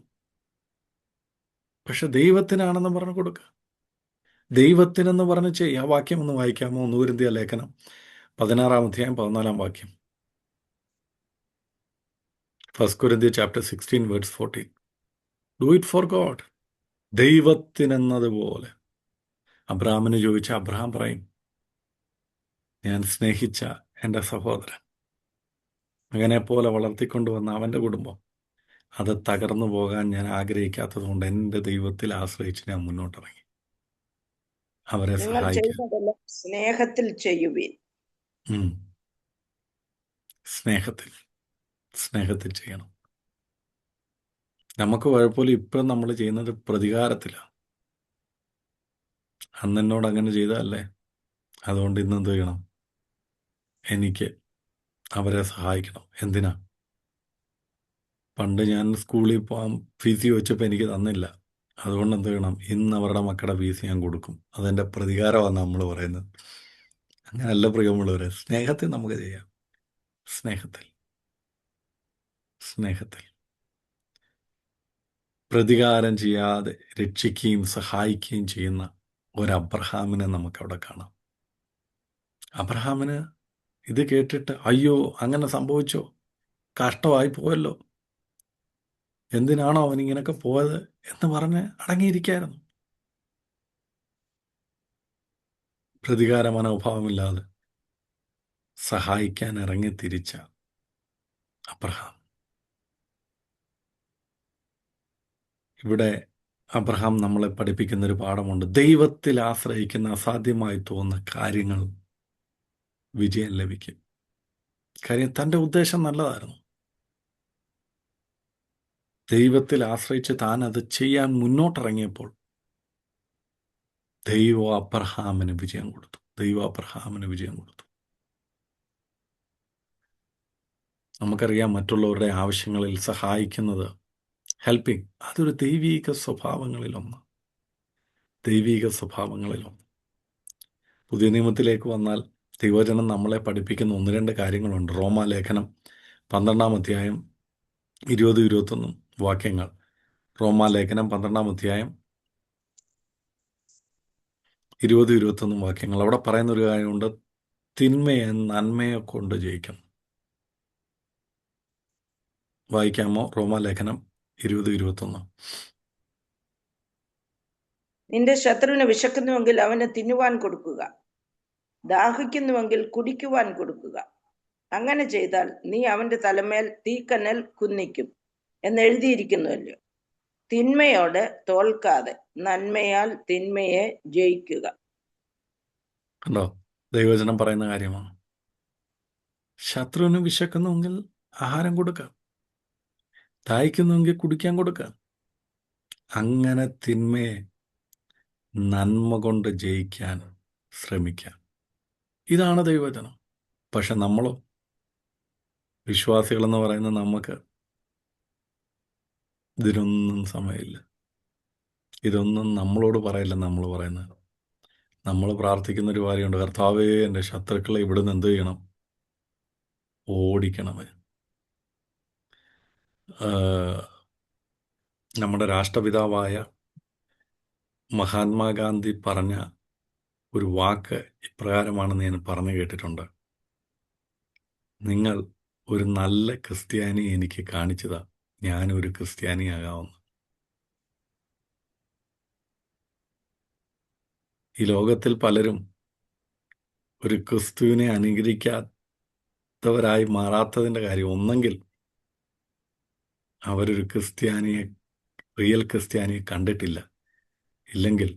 പക്ഷെ ദൈവത്തിനാണെന്ന് പറഞ്ഞു കൊടുക്കുക. ദൈവത്തിനെന്ന് പറഞ്ഞ് ചെയ്യുക. ആ വാക്യം ഒന്ന് വായിക്കാമോ? 1 കൊരിന്ത്യർ ലേഖനം 16-ാം അധ്യായം 14-ാം വാക്യം. 1 Corinthians chapter 16 verse 14. Do it for God. ദൈവത്തിനെന്നതുപോലെ. അബ്രഹാമിന് ചോദിച്ച അബ്രഹാം പറയും, ഞാൻ സ്നേഹിച്ച എൻ്റെ സഹോദരൻ, മകനെ പോലെ വളർത്തിക്കൊണ്ടുവന്ന അവൻ്റെ കുടുംബം, അത് തകർന്നു പോകാൻ ഞാൻ ആഗ്രഹിക്കാത്തത് കൊണ്ട് എൻ്റെ ദൈവത്തിൽ ആശ്രയിച്ച് ഞാൻ മുന്നോട്ടിറങ്ങി അവരെ നിങ്ങൾ സഹായിക്കാൻ. ചെയ്യുന്നതെല്ലാം സ്നേഹത്തിൽ ചെയ്യുവിൻ. സ്നേഹത്തിൽ ചെയ്യണം. നമുക്ക് കുഴപ്പമില്ല, ഇപ്പം നമ്മൾ ചെയ്യുന്നത് പ്രതികാരത്തിലാണ്. അന്ന് എന്നോട് അങ്ങനെ ചെയ്തതല്ലേ, അതുകൊണ്ട് ഇന്ന് എന്ത് ചെയ്യണം? എനിക്ക് അവരെ സഹായിക്കണം. എന്തിനാ? പണ്ട് ഞാൻ സ്കൂളിൽ പോകാൻ ഫീസ് ചോദിച്ചപ്പോൾ എനിക്ക് തന്നില്ല. അതുകൊണ്ട് എന്ത് ചെയ്യണം? ഇന്ന് അവരുടെ മക്കളുടെ ഫീസ് ഞാൻ കൊടുക്കും. അതെൻ്റെ പ്രതികാരമാണ് നമ്മൾ പറയുന്നത്. അങ്ങനല്ല പ്രിയമുള്ളവരെ. സ്നേഹത്തിൽ നമുക്ക് ചെയ്യാം. സ്നേഹത്തിൽ സ്നേഹത്തിൽ പ്രതികാരം ചെയ്യാതെ രക്ഷിക്കുകയും സഹായിക്കുകയും ചെയ്യുന്ന ഒരു അബ്രഹാമിനെ നമുക്കവിടെ കാണാം. അബ്രഹാമിന് ഇത് കേട്ടിട്ട് അയ്യോ അങ്ങനെ സംഭവിച്ചോ, കഷ്ടമായി പോയല്ലോ, എന്തിനാണോ അവൻ ഇങ്ങനെയൊക്കെ പോയത് എന്ന് പറഞ്ഞ് അടങ്ങിയിരിക്കായിരുന്നു. പ്രതികാര മനോഭാവമില്ലാതെ സഹായിക്കാൻ ഇറങ്ങി തിരിച്ച അബ്രഹാം. ഇവിടെ അബ്രഹാം നമ്മളെ പഠിപ്പിക്കുന്ന ഒരു പാഠമുണ്ട്. ദൈവത്തിൽ ആശ്രയിക്കുന്ന അസാധ്യമായി തോന്നുന്ന കാര്യങ്ങൾ വിജയം ലഭിക്കും. കാര്യം തൻ്റെ ഉദ്ദേശം നല്ലതായിരുന്നു. ദൈവത്തിൽ ആശ്രയിച്ച് താൻ അത് ചെയ്യാൻ മുന്നോട്ടിറങ്ങിയപ്പോൾ ദൈവം അബ്രഹാമിന് വിജയം കൊടുത്തു. നമുക്കറിയാം, മറ്റുള്ളവരുടെ ആവശ്യങ്ങളിൽ സഹായിക്കുന്നത്, ഹെൽപ്പിംഗ്, അതൊരു ദൈവീക സ്വഭാവങ്ങളിലൊന്ന്. പുതിയ നിയമത്തിലേക്ക് വന്നാൽ ദൈവവചനം നമ്മളെ പഠിപ്പിക്കുന്ന 1-2 കാര്യങ്ങളുണ്ട്. റോമാലേഖനം 12-ാം അധ്യായം 20-21 വാക്യങ്ങൾ. റോമാലേഖനം 12-ാം അധ്യായം 20-21 വാക്യങ്ങൾ. അവിടെ പറയുന്ന ഒരു കാര്യമുണ്ട്: തിന്മയെ നന്മയെ കൊണ്ട് ജയിക്കണം. വായിക്കാമോ? റോമാലേഖനം 20-21. നിന്റെ ശത്രുവിന് വിശക്കുന്നുവെങ്കിൽ അവന് തിന്നുവാൻ കൊടുക്കുക, ദാഹിക്കുന്നുവെങ്കിൽ കുടിക്കുവാൻ കൊടുക്കുക. അങ്ങനെ ചെയ്താൽ നീ അവന്റെ തലമേൽ തീക്കനൽ കുന്നിക്കും എന്നെഴുതിയിരിക്കുന്നുവല്ലോ. തിന്മയോട് തോൽക്കാതെ നന്മയാൽ തിന്മയെ ജയിക്കുക. കണ്ടോ? ദൈവവചനം പറയുന്ന കാര്യമാണ്. ശത്രുവിന് വിശക്കുന്നുവെങ്കിൽ ആഹാരം കൊടുക്കാം, ദാഹിക്കുന്നുവെങ്കിൽ കുടിക്കാൻ കൊടുക്കാം. അങ്ങനെ തിന്മയെ നന്മ കൊണ്ട് ജയിക്കാൻ ശ്രമിക്കാം. ഇതാണ് ദൈവവചനം. പക്ഷെ നമ്മളോ, വിശ്വാസികളെന്ന് പറയുന്ന നമുക്ക് ഇതിനൊന്നും സമയമില്ല. ഇതൊന്നും നമ്മളോട് പറയില്ല. നമ്മൾ പറയുന്നത്, നമ്മൾ പ്രാർത്ഥിക്കുന്ന ഒരു കാര്യമുണ്ട്: കർത്താവേ, എൻ്റെ ശത്രുക്കളെ ഇവിടുന്ന് എന്ത് ചെയ്യണം? ഓടിക്കണമേ. നമ്മുടെ രാഷ്ട്രപിതാവായ മഹാത്മാഗാന്ധി പറഞ്ഞ ഒരു വാക്ക് ഇപ്രകാരമാണെന്ന് ഞാൻ പറഞ്ഞു കേട്ടിട്ടുണ്ട്: നിങ്ങൾ ഒരു നല്ല ക്രിസ്ത്യാനി എനിക്ക് കാണിച്ചതാ, ഞാനൊരു ക്രിസ്ത്യാനിയാകാവുന്നു. ഈ ലോകത്തിൽ പലരും ഒരു ക്രിസ്തുവിനെ അനുകരിക്കാത്തവരായി മാറാത്തതിൻ്റെ കാര്യം, ഒന്നെങ്കിൽ അവരൊരു റിയൽ ക്രിസ്ത്യാനിയെ കണ്ടിട്ടില്ല, ഇല്ലെങ്കിൽ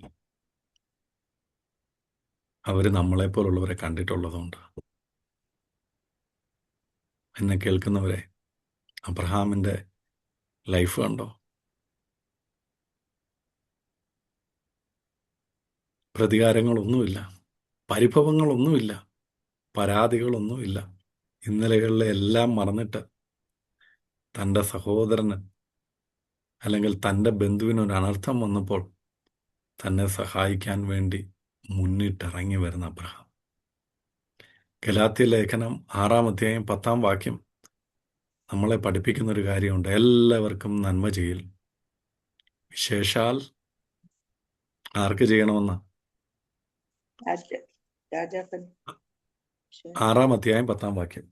അവർ നമ്മളെപ്പോലുള്ളവരെ കണ്ടിട്ടുള്ളതുകൊണ്ട്. എന്നെ കേൾക്കുന്നവരെ, അബ്രഹാമിൻ്റെ ലൈഫ് കണ്ടോ? പ്രതികാരങ്ങളൊന്നുമില്ല, പരിഭവങ്ങളൊന്നുമില്ല, പരാതികളൊന്നുമില്ല. ഇന്നലകളിലെ എല്ലാം മറന്നിട്ട് തൻ്റെ സഹോദരന് അല്ലെങ്കിൽ തൻ്റെ ബന്ധുവിന് ഒരു അനർത്ഥം വന്നപ്പോൾ തന്നെ സഹായിക്കാൻ വേണ്ടി മുന്നിട്ടിറങ്ങി വരുന്ന അബ്രഹാം. ഗലാത്യ ലേഖനം 6-ാം അധ്യായം 10-ാം വാക്യം നമ്മളെ പഠിപ്പിക്കുന്നൊരു കാര്യമുണ്ട്: എല്ലാവർക്കും നന്മ ചെയ്യൽ, വിശേഷാൽ ആർക്ക് ചെയ്യണമെന്ന്? രാജാക്കൻ 6-ാം അധ്യായം 10-ാം വാക്യം.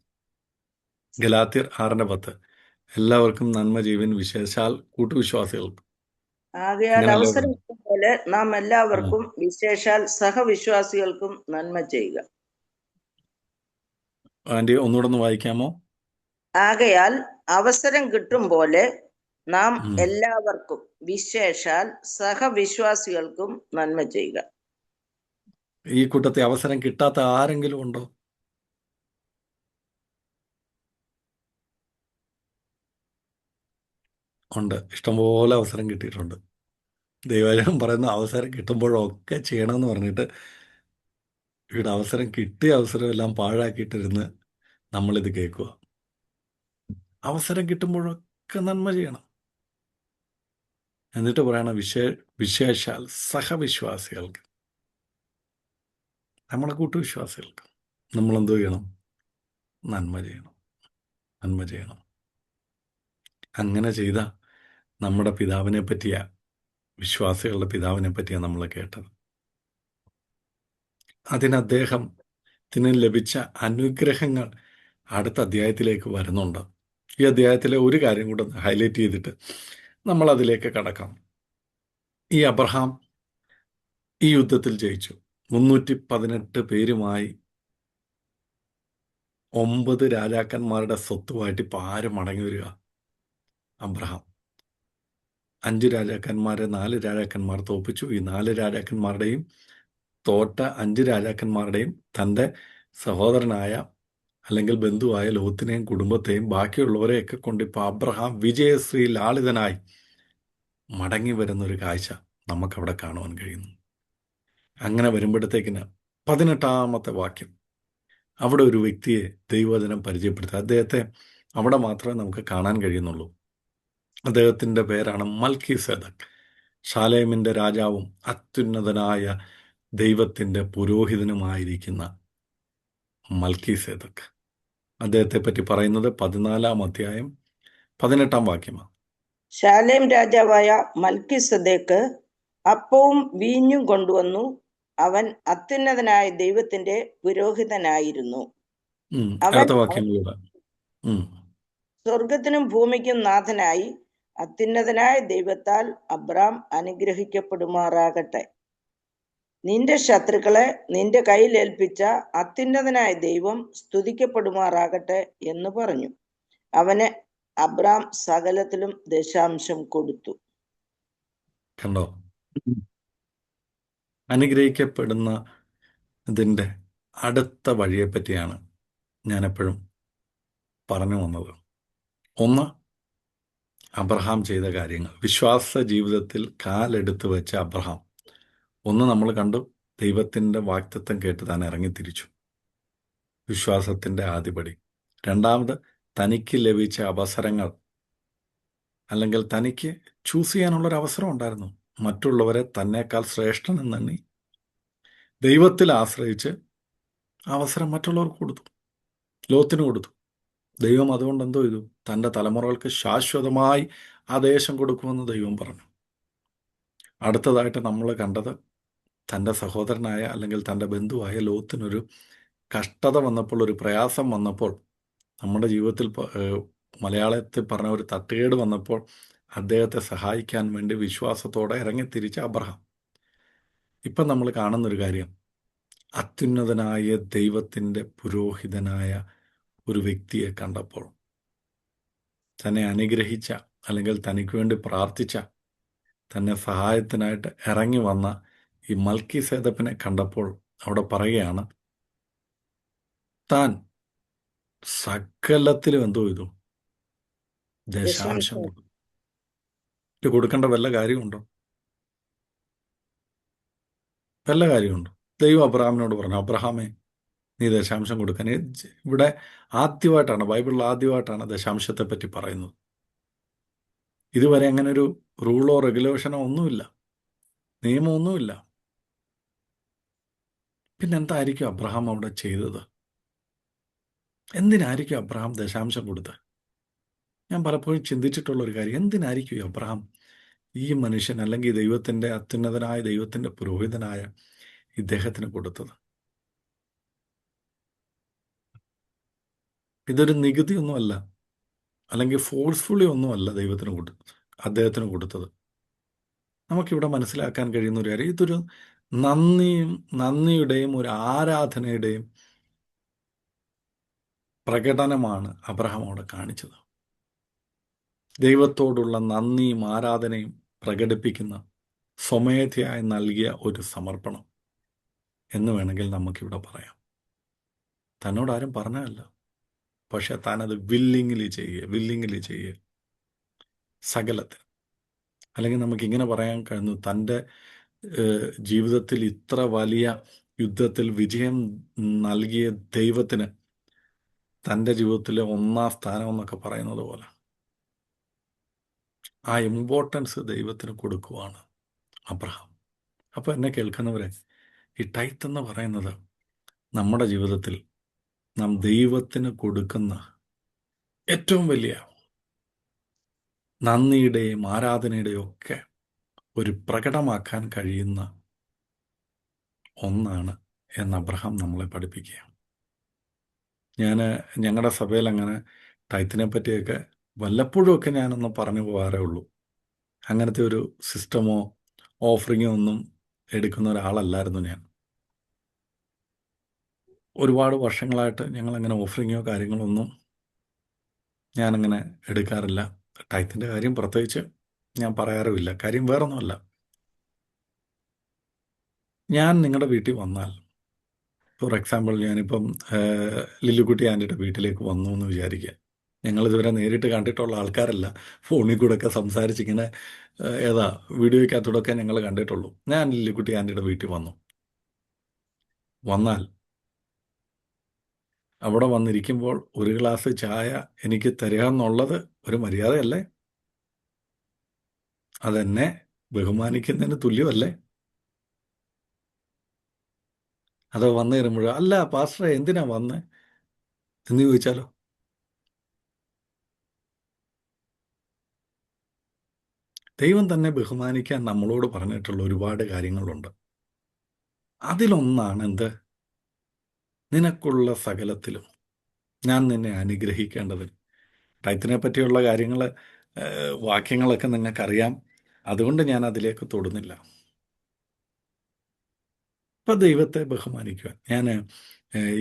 ഗലാത്യർ 6:10. എല്ലാവർക്കും നന്മ ചെയ്യുവിൻ, വിശേഷാൽ കൂട്ടുവിശ്വാസികൾക്ക്. ആകയാൽ അങ്ങനെയല്ലേ അവസരം പോലെ നാം എല്ലാവർക്കും, ആ. വിശേഷാൽ സഹവിശ്വാസികൾക്കും നന്മ ചെയ്യുക. ആൻറ്റി ഒന്നുകൂടെ ഒന്ന് വായിക്കാമോ? ആകയാൽ അവസരം കിട്ടും പോലെ നാം ഉം. എല്ലാവർക്കും, വിശേഷാൽ സഹവിശ്വാസികൾക്കും നന്മ ചെയ്യുക. ഈ കൂട്ടത്തിൽ അവസരം കിട്ടാത്ത ആരെങ്കിലും ഉണ്ടോ? ഉണ്ട്. ഇഷ്ടംപോലെ അവസരം കിട്ടിയിട്ടുണ്ട്. ദൈവജനം പറയുന്ന അവസരം കിട്ടുമ്പോഴൊക്കെ ചെയ്യണമെന്ന് പറഞ്ഞിട്ട് ഇവിടെ അവസരം കിട്ടിയ അവസരം എല്ലാം പാഴാക്കിയിട്ടിരുന്ന് നമ്മളിത് കേൾക്കുക. അവസരം കിട്ടുമ്പോഴൊക്കെ നന്മ ചെയ്യണം. എന്നിട്ട് പറയണം, വിശേഷാൽ സഹവിശ്വാസികൾക്ക്, നമ്മളെ കൂട്ടുവിശ്വാസികൾക്ക് നമ്മളെന്തോ ചെയ്യണം? നന്മ ചെയ്യണം, നന്മ ചെയ്യണം. അങ്ങനെ ചെയ്ത നമ്മുടെ പിതാവിനെ പറ്റിയ, വിശ്വാസികളുടെ പിതാവിനെ പറ്റിയാണ് നമ്മൾ കേട്ടത്. അതിന് അദ്ദേഹത്തിന് ലഭിച്ച അനുഗ്രഹങ്ങൾ അടുത്ത അധ്യായത്തിലേക്ക് വരുന്നുണ്ട്. ഈ അധ്യായത്തിലെ ഒരു കാര്യം കൂടെ ഹൈലൈറ്റ് ചെയ്തിട്ട് നമ്മൾ അതിലേക്ക് കടക്കാം. ഈ അബ്രഹാം ഈ യുദ്ധത്തിൽ ജയിച്ചു. 318 പേരുമായി 9 രാജാക്കന്മാരുടെ സ്വത്തുമായിട്ട് ഇപ്പം ആര് മടങ്ങി വരിക? അബ്രഹാം. 5 രാജാക്കന്മാരെ 4 രാജാക്കന്മാർ തോൽപ്പിച്ചു. ഈ 4 രാജാക്കന്മാരുടെയും തോറ്റ 5 രാജാക്കന്മാരുടെയും തൻ്റെ സഹോദരനായ അല്ലെങ്കിൽ ബന്ധുവായ ലോത്തിനെയും കുടുംബത്തെയും ബാക്കിയുള്ളവരെയൊക്കെ കൊണ്ട് ഇപ്പോൾ അബ്രഹാം വിജയശ്രീ ലാളിതനായി മടങ്ങി വരുന്നൊരു കാഴ്ച നമുക്കവിടെ കാണുവാൻ കഴിയുന്നു. അങ്ങനെ വരുമ്പോഴത്തേക്കിന് 18-ാമത്തെ വാക്യം, അവിടെ ഒരു വ്യക്തിയെ ദൈവവചനം പരിചയപ്പെടുത്തുക. അദ്ദേഹത്തെ അവിടെ മാത്രമേ നമുക്ക് കാണാൻ കഴിയുന്നുള്ളൂ. അദ്ദേഹത്തിൻ്റെ പേരാണ് മൽക്കീസേദക്ക്. ശാലേമിൻ്റെ രാജാവും അത്യുന്നതനായ ദൈവത്തിൻ്റെ പുരോഹിതനുമായിരിക്കുന്ന മൽക്കീസേദക്ക്. അദ്ദേഹത്തെ പറ്റി പറയുന്നത് 14-ാം അധ്യായം 18-ാം വാക്യമാണ്. ശാലേം രാജാവായ മൽക്കിസദേക്ക് അപ്പവും വീഞ്ഞും കൊണ്ടുവന്നു. അവൻ അത്യുന്നതനായ ദൈവത്തിന്റെ പുരോഹിതനായിരുന്നു. അവൻ അടുത്ത വാക്യങ്ങളിലൂടെ സ്വർഗത്തിനും ഭൂമിക്കും നാഥനായി അത്യുന്നതനായ ദൈവത്താൽ അബ്രാം അനുഗ്രഹിക്കപ്പെടുമാറാകട്ടെ. നിന്റെ ശത്രുക്കളെ നിന്റെ കയ്യിൽ ഏൽപ്പിച്ച അത്യുന്നതനായ ദൈവം സ്തുതിക്കപ്പെടുമാറാകട്ടെ എന്ന് പറഞ്ഞു. അവന് അബ്രാം സകലത്തിലും ദശാംശം കൊടുത്തു. കണ്ടോ? അനുഗ്രഹിക്കപ്പെടുന്ന ഇതിൻ്റെ അടുത്ത വഴിയെ പറ്റിയാണ് ഞാൻ എപ്പോഴും പറഞ്ഞു വന്നത്. ഒന്ന്, അബ്രഹാം ചെയ്ത കാര്യങ്ങൾ. വിശ്വാസ ജീവിതത്തിൽ കാലെടുത്ത് വെച്ച അബ്രഹാം. ഒന്ന്, നമ്മൾ കണ്ടു, ദൈവത്തിൻ്റെ വാഗ്ദത്തം കേട്ട് താൻ ഇറങ്ങിത്തിരിച്ചു. വിശ്വാസത്തിൻ്റെ ആദ്യപടി. രണ്ടാമത്, തനിക്ക് ലഭിച്ച അവസരങ്ങൾ, അല്ലെങ്കിൽ തനിക്ക് ചൂസ് ചെയ്യാനുള്ളൊരു അവസരം ഉണ്ടായിരുന്നു. മറ്റുള്ളവരെ തന്നേക്കാൾ ശ്രേഷ്ഠനെന്നെണ്ണി ദൈവത്തിൽ ആശ്രയിച്ച് അവസരം മറ്റുള്ളവർക്ക് കൊടുത്തു. ലോത്തിന് കൊടുത്തു. ദൈവം അതുകൊണ്ട് എന്തോ ചെയ്തു? തൻ്റെ തലമുറകൾക്ക് ശാശ്വതമായി ആ ദേശം കൊടുക്കുമെന്ന് ദൈവം പറഞ്ഞു. അടുത്തതായിട്ട് നമ്മൾ കണ്ടത്, തൻ്റെ സഹോദരനായ അല്ലെങ്കിൽ തൻ്റെ ബന്ധുവായ ലോത്തിനൊരു കഷ്ടത വന്നപ്പോൾ, ഒരു പ്രയാസം വന്നപ്പോൾ, നമ്മുടെ ജീവിതത്തിൽ മലയാളത്തിൽ പറഞ്ഞ ഒരു തട്ടുകേട് വന്നപ്പോൾ അദ്ദേഹത്തെ സഹായിക്കാൻ വേണ്ടി വിശ്വാസത്തോടെ ഇറങ്ങിത്തിരിച്ച അബ്രഹാം. ഇപ്പം നമ്മൾ കാണുന്നൊരു കാര്യം, അത്യുന്നതനായ ദൈവത്തിൻ്റെ പുരോഹിതനായ ഒരു വ്യക്തിയെ കണ്ടപ്പോൾ, തന്നെ അനുഗ്രഹിച്ച അല്ലെങ്കിൽ തനിക്ക് വേണ്ടി പ്രാർത്ഥിച്ച, തന്നെ സഹായത്തിനായിട്ട് ഇറങ്ങി വന്ന ഈ മൽക്കീസേദക്കിനെ കണ്ടപ്പോൾ അവിടെ പറയുകയാണ്, താൻ സകലത്തിലും എന്തോ ചെയ്തു? ദശാംശം കൊടുത്തു. ഇത് കൊടുക്കേണ്ട വല്ല കാര്യമുണ്ടോ? വല്ല കാര്യമുണ്ടോ? ദൈവം അബ്രഹാമിനോട് പറഞ്ഞു, അബ്രഹാമേ, നീ ദശാംശം കൊടുക്കാൻ. ഇവിടെ ആദ്യമായിട്ടാണ്, ബൈബിളിൽ ആദ്യമായിട്ടാണ് ദശാംശത്തെ പറ്റി പറയുന്നത്. ഇതുവരെ അങ്ങനെ ഒരു റൂളോ റെഗുലേഷനോ ഒന്നുമില്ല, നിയമമൊന്നുമില്ല. പിന്നെന്തായിരിക്കും അബ്രഹാം അവിടെ ചെയ്തത്? എന്തിനായിരിക്കും അബ്രഹാം ദശാംശം കൊടുത്തത്? ഞാൻ പലപ്പോഴും ചിന്തിച്ചിട്ടുള്ളൊരു കാര്യം, എന്തിനായിരിക്കും അബ്രഹാം ഈ മനുഷ്യൻ, അല്ലെങ്കിൽ ദൈവത്തിൻ്റെ അത്യുന്നതനായ ദൈവത്തിൻ്റെ പുരോഹിതനായ ഇദ്ദേഹത്തിന് കൊടുത്തത്? ഇതൊരു നികുതിയൊന്നുമല്ല, അല്ലെങ്കിൽ ഫോഴ്സ്ഫുള്ളി ഒന്നുമല്ല അദ്ദേഹത്തിന് കൊടുത്തത്. നമുക്കിവിടെ മനസ്സിലാക്കാൻ കഴിയുന്ന ഒരു കാര്യം, ഇതൊരു നന്ദിയുടെയും ഒരു ആരാധനയുടെയും പ്രകടനമാണ് അബ്രഹാം അവിടെ കാണിച്ചത്. ദൈവത്തോടുള്ള നന്ദിയും ആരാധനയും പ്രകടിപ്പിക്കുന്ന, സ്വമേധയായി നൽകിയ ഒരു സമർപ്പണം എന്ന് വേണമെങ്കിൽ നമുക്കിവിടെ പറയാം. തന്നോടാരും പറഞ്ഞതല്ല, പക്ഷെ താനത് വില്ലിങ്ങിലി ചെയ്യുക സകലത്തിന്. അല്ലെങ്കിൽ നമുക്കിങ്ങനെ പറയാൻ കഴിയുന്നു, തൻ്റെ ജീവിതത്തിൽ ഇത്ര വലിയ യുദ്ധത്തിൽ വിജയം നൽകിയ ദൈവത്തിന് തൻ്റെ ജീവിതത്തിലെ ഒന്നാം സ്ഥാനം എന്നൊക്കെ പറയുന്നത് പോലെ ആ ഇമ്പോർട്ടൻസ് ദൈവത്തിന് കൊടുക്കുവാണ് അബ്രഹാം. അപ്പോൾ എന്നെ കേൾക്കുന്നവരെ, ഈ ടൈത്ത് എന്ന് പറയുന്നത് നമ്മുടെ ജീവിതത്തിൽ നാം ദൈവത്തിന് കൊടുക്കുന്ന ഏറ്റവും വലിയ നന്ദിയുടെയും ആരാധനയുടെയും ഒക്കെ ഒരു പ്രകടമാക്കാൻ കഴിയുന്ന ഒന്നാണ് എന്ന് അബ്രഹാം നമ്മളെ പഠിപ്പിക്കുക. ഞങ്ങളുടെ സഭയിൽ അങ്ങനെ ടൈത്തിനെ പറ്റിയൊക്കെ വല്ലപ്പോഴും ഒക്കെ ഞാനൊന്ന് പറഞ്ഞു പോകാറേ ഉള്ളൂ. അങ്ങനത്തെ ഒരു സിസ്റ്റമോ ഓഫറിങ്ങോ ഒന്നും എടുക്കുന്ന ഒരാളല്ലായിരുന്നു ഞാൻ. ഒരുപാട് വർഷങ്ങളായിട്ട് ഞങ്ങളങ്ങനെ ഓഫറിങ്ങോ കാര്യങ്ങളൊന്നും ഞാനങ്ങനെ എടുക്കാറില്ല. ടൈത്തിൻ്റെ കാര്യം പ്രത്യേകിച്ച് ഞാൻ പറയാറുമില്ല. കാര്യം വേറൊന്നുമല്ല, ഞാൻ നിങ്ങളുടെ വീട്ടിൽ വന്നാൽ, ഫോർ എക്സാമ്പിൾ ഞാനിപ്പം ലില്ലുക്കുട്ടി ആൻറ്റിയുടെ വീട്ടിലേക്ക് വന്നു എന്ന് വിചാരിക്കുക. ഞങ്ങളിതുവരെ നേരിട്ട് കണ്ടിട്ടുള്ള ആൾക്കാരല്ല, ഫോണിൽ കൂടെ ഒക്കെ സംസാരിച്ചിങ്ങനെ വീഡിയോയ്ക്കകത്തൂടെ ഒക്കെ ഞങ്ങൾ കണ്ടിട്ടുള്ളൂ. ഞാൻ ലില്ലുക്കുട്ടി ആൻറ്റിയുടെ വീട്ടിൽ വന്നാൽ അവിടെ വന്നിരിക്കുമ്പോൾ ഒരു ഗ്ലാസ് ചായ എനിക്ക് തരിക എന്നുള്ളത് ഒരു മര്യാദയല്ലേ? അതെന്നെ ബഹുമാനിക്കുന്നതിന് തുല്യമല്ലേ? അതോ വന്നു കയറുമ്പോഴോ അല്ല പാസ്റ്ററെ എന്തിനാ വന്ന് എന്ന് ചോദിച്ചാലോ? ദൈവം തന്നെ ബഹുമാനിക്കാൻ നമ്മളോട് പറഞ്ഞിട്ടുള്ള ഒരുപാട് കാര്യങ്ങളുണ്ട്. അതിലൊന്നാണ് എന്ത്? നിനക്കുള്ള സകലത്തിലും ഞാൻ നിന്നെ അനുഗ്രഹിക്കേണ്ടതിന്. ടൈത്തിനെ പറ്റിയുള്ള കാര്യങ്ങൾ, വാക്യങ്ങളൊക്കെ നിങ്ങൾക്കറിയാം, അതുകൊണ്ട് ഞാൻ അതിലേക്ക് തൊടുന്നില്ല. ഇപ്പം ദൈവത്തെ ബഹുമാനിക്കുവാൻ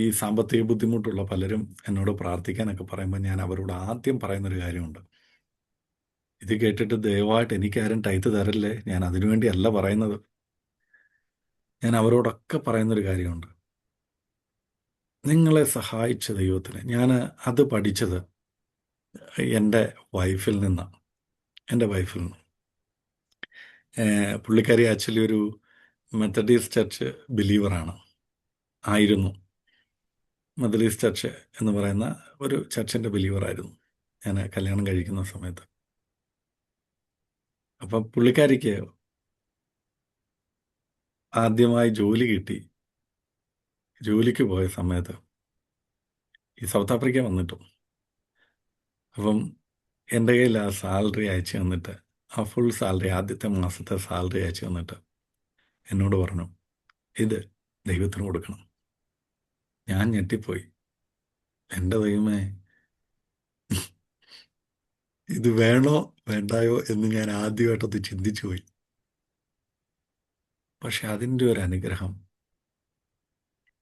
ഈ സാമ്പത്തിക ബുദ്ധിമുട്ടുള്ള പലരും എന്നോട് പ്രാർത്ഥിക്കാനൊക്കെ പറയുമ്പോൾ ഞാൻ അവരോട് ആദ്യം പറയുന്നൊരു കാര്യമുണ്ട്. ഇത് കേട്ടിട്ട് ദയവായിട്ട് എനിക്കാരും ടൈത്ത് തരല്ലേ, ഞാൻ അതിനുവേണ്ടിയല്ല പറയുന്നത്. ഞാൻ അവരോടൊക്കെ പറയുന്നൊരു കാര്യമുണ്ട്. നിങ്ങളെ സഹായിച്ച ദൈവത്തിന്. ഞാൻ അത് പഠിച്ചത് എൻ്റെ വൈഫിൽ നിന്നാണ്. പുള്ളിക്കാരി ആക്ച്വലി ഒരു മെത്തഡിസ്റ്റ് ചർച്ച് ബിലീവറാണ്, ആയിരുന്നു. മെത്തഡിസ്റ്റ് ചർച്ച് എന്ന് പറയുന്ന ഒരു ചർച്ചിൻ്റെ ബിലീവറായിരുന്നു ഞാൻ കല്യാണം കഴിക്കുന്ന സമയത്ത്. അപ്പം പുള്ളിക്കാരിക്ക് ആദ്യമായി ജോലി കിട്ടി. ജോലിക്ക് പോയ സമയത്ത് ഈ സൗത്ത് ആഫ്രിക്ക വന്നിട്ടും അപ്പം എൻ്റെ കയ്യിൽ ആ സാലറി അയച്ചു തന്നിട്ട്, ആ ഫുൾ സാലറി, ആദ്യത്തെ മാസത്തെ സാലറി അയച്ചു തന്നിട്ട് എന്നോട് പറഞ്ഞു, ഇത് ദൈവത്തിന് കൊടുക്കണം. ഞാൻ ഞെട്ടിപ്പോയി. എൻ്റെ ദൈവമേ, ഇത് വേണോ വേണ്ടായോ എന്ന് ഞാൻ ആദ്യമായിട്ടത് ചിന്തിച്ചു പോയി. പക്ഷെ അതിൻ്റെ ഒരു അനുഗ്രഹം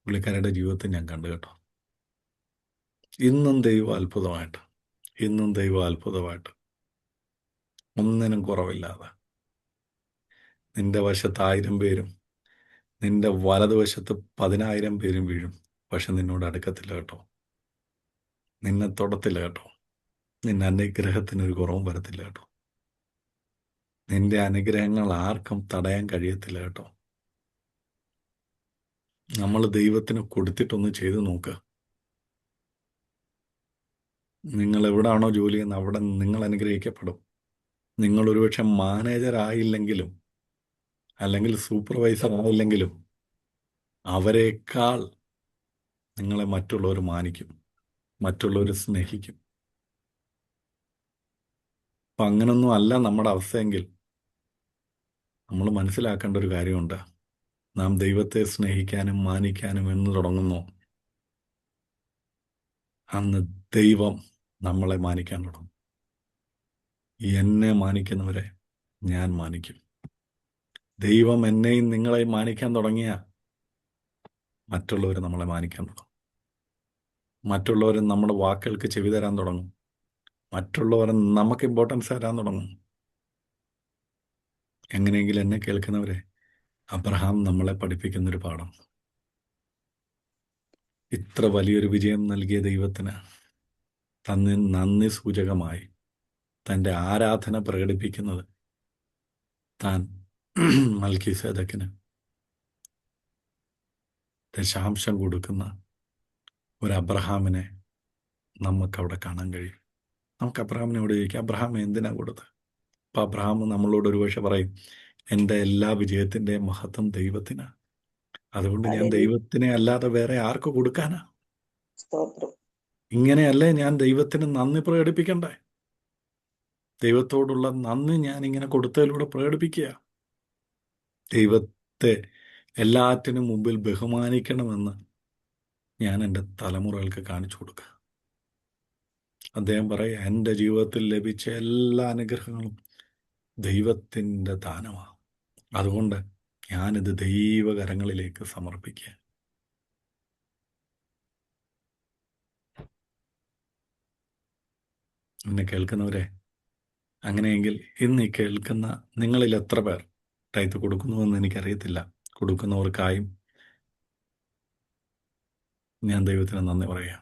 പുള്ളിക്കാരുടെ ജീവിതത്തിൽ ഞാൻ കണ്ടു കേട്ടോ. ഇന്നും ദൈവം അത്ഭുതമായിട്ട് ഒന്നിനും കുറവില്ലാതെ നിന്റെ വശത്ത് 1000 പേരും നിന്റെ വലതുവശത്ത് 10,000 പേരും വീഴും, പക്ഷെ നിന്നോട് അടുക്കത്തില്ല കേട്ടോ, നിന്നെ തൊടത്തില്ല കേട്ടോ, നിന്റെ അനുഗ്രഹത്തിനൊരു കുറവും വരത്തില്ല കേട്ടോ, നിന്റെ അനുഗ്രഹങ്ങൾ ആർക്കും തടയാൻ കഴിയത്തില്ല കേട്ടോ. നമ്മൾ ദൈവത്തിന് കൊടുത്തിട്ടൊന്ന് ചെയ്തു നോക്കുക. നിങ്ങൾ എവിടാണോ ജോലി ചെയ്യുന്നത് അവിടെ നിങ്ങൾ അനുഗ്രഹിക്കപ്പെടും. നിങ്ങൾ ഒരുപക്ഷെ മാനേജർ ആയില്ലെങ്കിലും അല്ലെങ്കിൽ സൂപ്പർവൈസർ ആയില്ലെങ്കിലും അവരെക്കാൾ നിങ്ങളെ മറ്റുള്ളവർ മാനിക്കും, മറ്റുള്ളവർ സ്നേഹിക്കും. അപ്പം അങ്ങനൊന്നും അല്ല നമ്മുടെ അവസ്ഥയെങ്കിൽ നമ്മൾ മനസ്സിലാക്കേണ്ട ഒരു കാര്യമുണ്ട്. നാം ദൈവത്തെ സ്നേഹിക്കാനും മാനിക്കാനും എന്ന് തുടങ്ങുന്നു, അന്ന് ദൈവം നമ്മളെ മാനിക്കാൻ തുടങ്ങും. എന്നെ മാനിക്കുന്നവരെ ഞാൻ മാനിക്കും. ദൈവം എന്നെയും നിങ്ങളെയും മാനിക്കാൻ തുടങ്ങിയ മറ്റുള്ളവർ നമ്മളെ മാനിക്കാൻ തുടങ്ങും. മറ്റുള്ളവർ നമ്മുടെ വാക്കുകൾക്ക് ചെവി തരാൻ തുടങ്ങും. മറ്റുള്ളവർ നമുക്ക് ഇമ്പോർട്ടൻസ് തരാൻ തുടങ്ങും. എങ്ങനെയെങ്കിലും എന്നെ കേൾക്കുന്നവരെ, അബ്രഹാം നമ്മളെ പഠിപ്പിക്കുന്നൊരു പാഠം, ഇത്ര വലിയൊരു വിജയം നൽകിയ ദൈവത്തിന് നന്ദി സൂചകമായി തൻ്റെ ആരാധന പ്രകടിപ്പിക്കുന്നത് താൻ മൽക്കീസേദക്കിന് ദശാംശം കൊടുക്കുന്ന ഒരു അബ്രഹാമിനെ നമുക്കവിടെ കാണാൻ കഴിയും. നമുക്ക് അബ്രഹാമിനോട് ചോദിക്കാം, അബ്രഹാം എന്തിനാ കൊടുത്തത്? അപ്പം അബ്രഹാം നമ്മളോട് ഒരുപക്ഷെ പറയും, എൻ്റെ എല്ലാ വിജയത്തിൻ്റെയും മഹത്വം ദൈവത്തിനാണ്. അതുകൊണ്ട് ഞാൻ ഹല്ലേലൂയ. ദൈവത്തിനെ അല്ലാതെ വേറെ ആർക്ക് കൊടുക്കാനാ? സ്തോത്രം. ഇങ്ങനെയല്ലേ ഞാൻ ദൈവത്തിന് നന്ദി പ്രകടിപ്പിക്കണ്ടേ? ദൈവത്തോടുള്ള നന്ദി ഞാൻ ഇങ്ങനെ കൊടുത്തതിലൂടെ പ്രകടിപ്പിക്കുക. ദൈവത്തെ എല്ലാറ്റിനും മുമ്പിൽ ബഹുമാനിക്കണമെന്ന് ഞാൻ എൻ്റെ തലമുറകൾക്ക് കാണിച്ചു കൊടുക്കുക. അദ്ദേഹം പറയാം, എൻ്റെ ജീവിതത്തിൽ ലഭിച്ച എല്ലാ അനുഗ്രഹങ്ങളും ദൈവത്തിൻ്റെ ദാനമാണ്. അതുകൊണ്ട് ഞാനിത് ദൈവകരങ്ങളിലേക്ക് സമർപ്പിക്കുക. എന്നെ കേൾക്കുന്നവരെ, അങ്ങനെയെങ്കിൽ ഇന്ന് ഈ കേൾക്കുന്ന നിങ്ങളിൽ എത്ര പേർ ടൈത്ത് കൊടുക്കുന്നുവെന്ന് എനിക്കറിയത്തില്ല. കൊടുക്കുന്നവർക്കായും ഞാൻ ദൈവത്തിന് നന്ദി പറയാം.